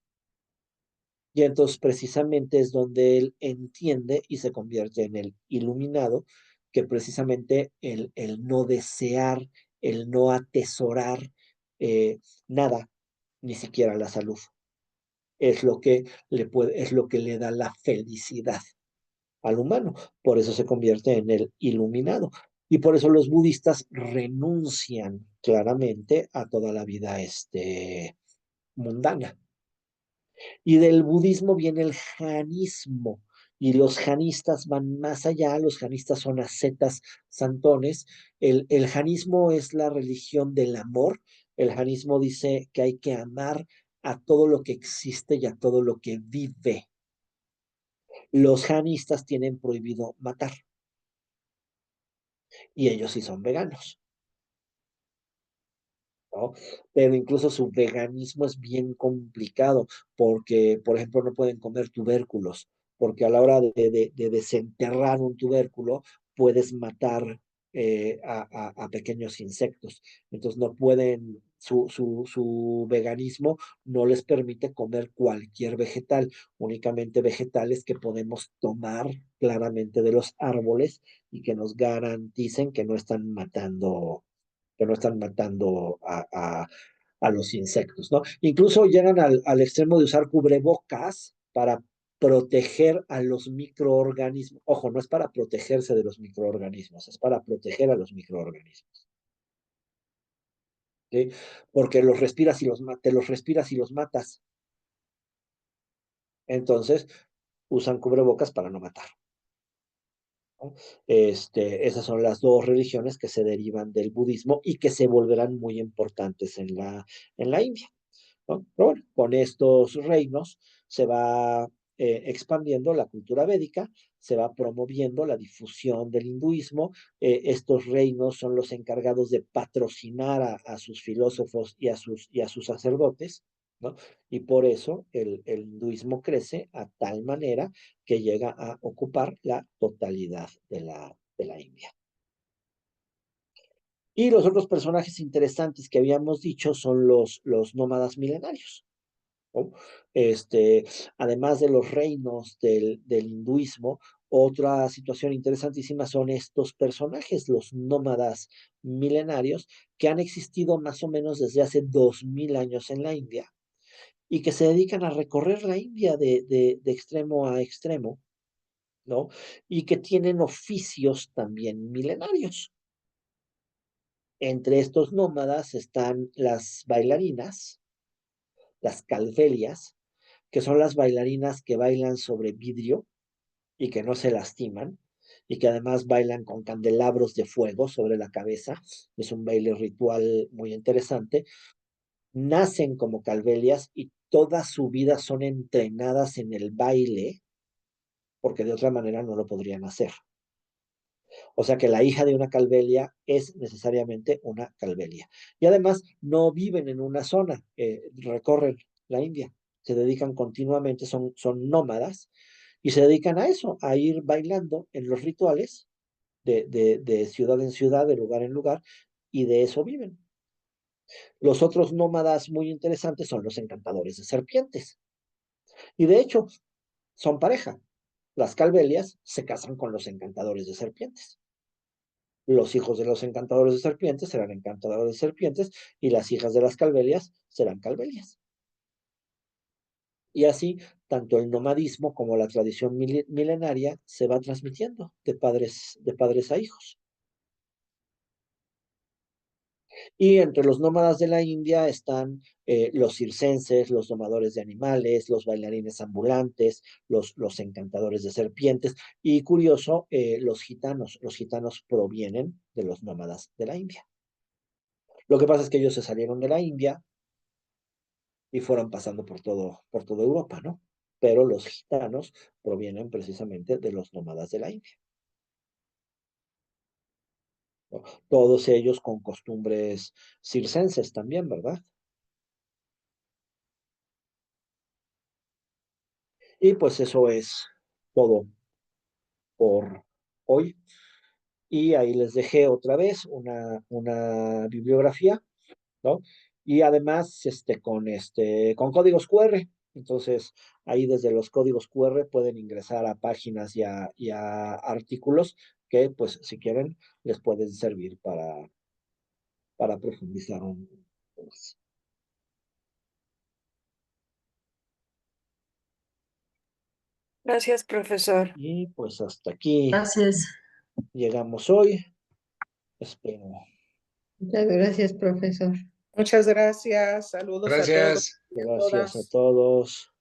Y entonces precisamente es donde él entiende y se convierte en el iluminado, que precisamente el no desear, el no atesorar eh, nada, ni siquiera la salud, es lo que le da la felicidad al humano. Por eso se convierte en el iluminado. Y por eso los budistas renuncian claramente a toda la vida mundana. Y del budismo viene el janismo. Y los janistas van más allá, los janistas son ascetas santones. El janismo es la religión del amor. El janismo dice que hay que amar a todo lo que existe y a todo lo que vive. Los janistas tienen prohibido matar y ellos sí son veganos, ¿no? Pero incluso su veganismo es bien complicado porque, por ejemplo, no pueden comer tubérculos, porque a la hora de desenterrar un tubérculo puedes matar a pequeños insectos. Entonces no pueden, su veganismo no les permite comer cualquier vegetal, únicamente vegetales que podemos tomar claramente de los árboles y que nos garanticen que no están matando a los insectos, ¿no? Incluso llegan al extremo de usar cubrebocas para proteger a los microorganismos. Ojo, no es para protegerse de los microorganismos, es para proteger a los microorganismos, ¿sí? Porque los respiras y te los respiras y los matas. Entonces, usan cubrebocas para no matar, ¿no? Esas son las dos religiones que se derivan del budismo y que se volverán muy importantes en la India, ¿no? Pero bueno, con estos reinos se va expandiendo la cultura védica, se va promoviendo la difusión del hinduismo. Estos reinos son los encargados de patrocinar a sus filósofos y a sus sacerdotes, ¿no? Y por eso el hinduismo crece a tal manera que llega a ocupar la totalidad de la India. Y los otros personajes interesantes que habíamos dicho son los nómadas milenarios, ¿no? Este, Además de los reinos del hinduismo, otra situación interesantísima son estos personajes, los nómadas milenarios, que han existido más o menos desde hace 2000 años en la India y que se dedican a recorrer la India de extremo a extremo, ¿no? Y que tienen oficios también milenarios. Entre estos nómadas están las bailarinas, las calfelias, que son las bailarinas que bailan sobre vidrio y que no se lastiman, y que además bailan con candelabros de fuego sobre la cabeza. Es un baile ritual muy interesante. Nacen como calvelias y toda su vida son entrenadas en el baile, porque de otra manera no lo podrían hacer. O sea que la hija de una calvelia es necesariamente una calvelia. Y además no viven en una zona, recorren la India, se dedican continuamente, son nómadas y se dedican a eso, a ir bailando en los rituales de ciudad en ciudad, de lugar en lugar, y de eso viven. Los otros nómadas muy interesantes son los encantadores de serpientes. Y de hecho, son pareja. Las calvelias se casan con los encantadores de serpientes. Los hijos de los encantadores de serpientes serán encantadores de serpientes y las hijas de las calvelias serán calvelias. Y así, tanto el nomadismo como la tradición milenaria se va transmitiendo de padres a hijos. Y entre los nómadas de la India están los circenses, los domadores de animales, los bailarines ambulantes, los encantadores de serpientes. Y curioso, los gitanos provienen de los nómadas de la India. Lo que pasa es que ellos se salieron de la India y fueron pasando por toda Europa, ¿no? Pero los gitanos provienen precisamente de los nómadas de la India, ¿no? Todos ellos con costumbres circenses también, ¿verdad? Y pues eso es todo por hoy. Y ahí les dejé otra vez una bibliografía, ¿no? Y además, con códigos QR. Entonces, ahí desde los códigos QR pueden ingresar a páginas y a artículos que, pues, si quieren, les pueden servir para profundizar un poco más. Gracias, profesor. Y pues hasta aquí Gracias. llegamos hoy. Espero. Muchas gracias, profesor. Muchas gracias. Saludos a todos Gracias. y a Gracias a todas. todos.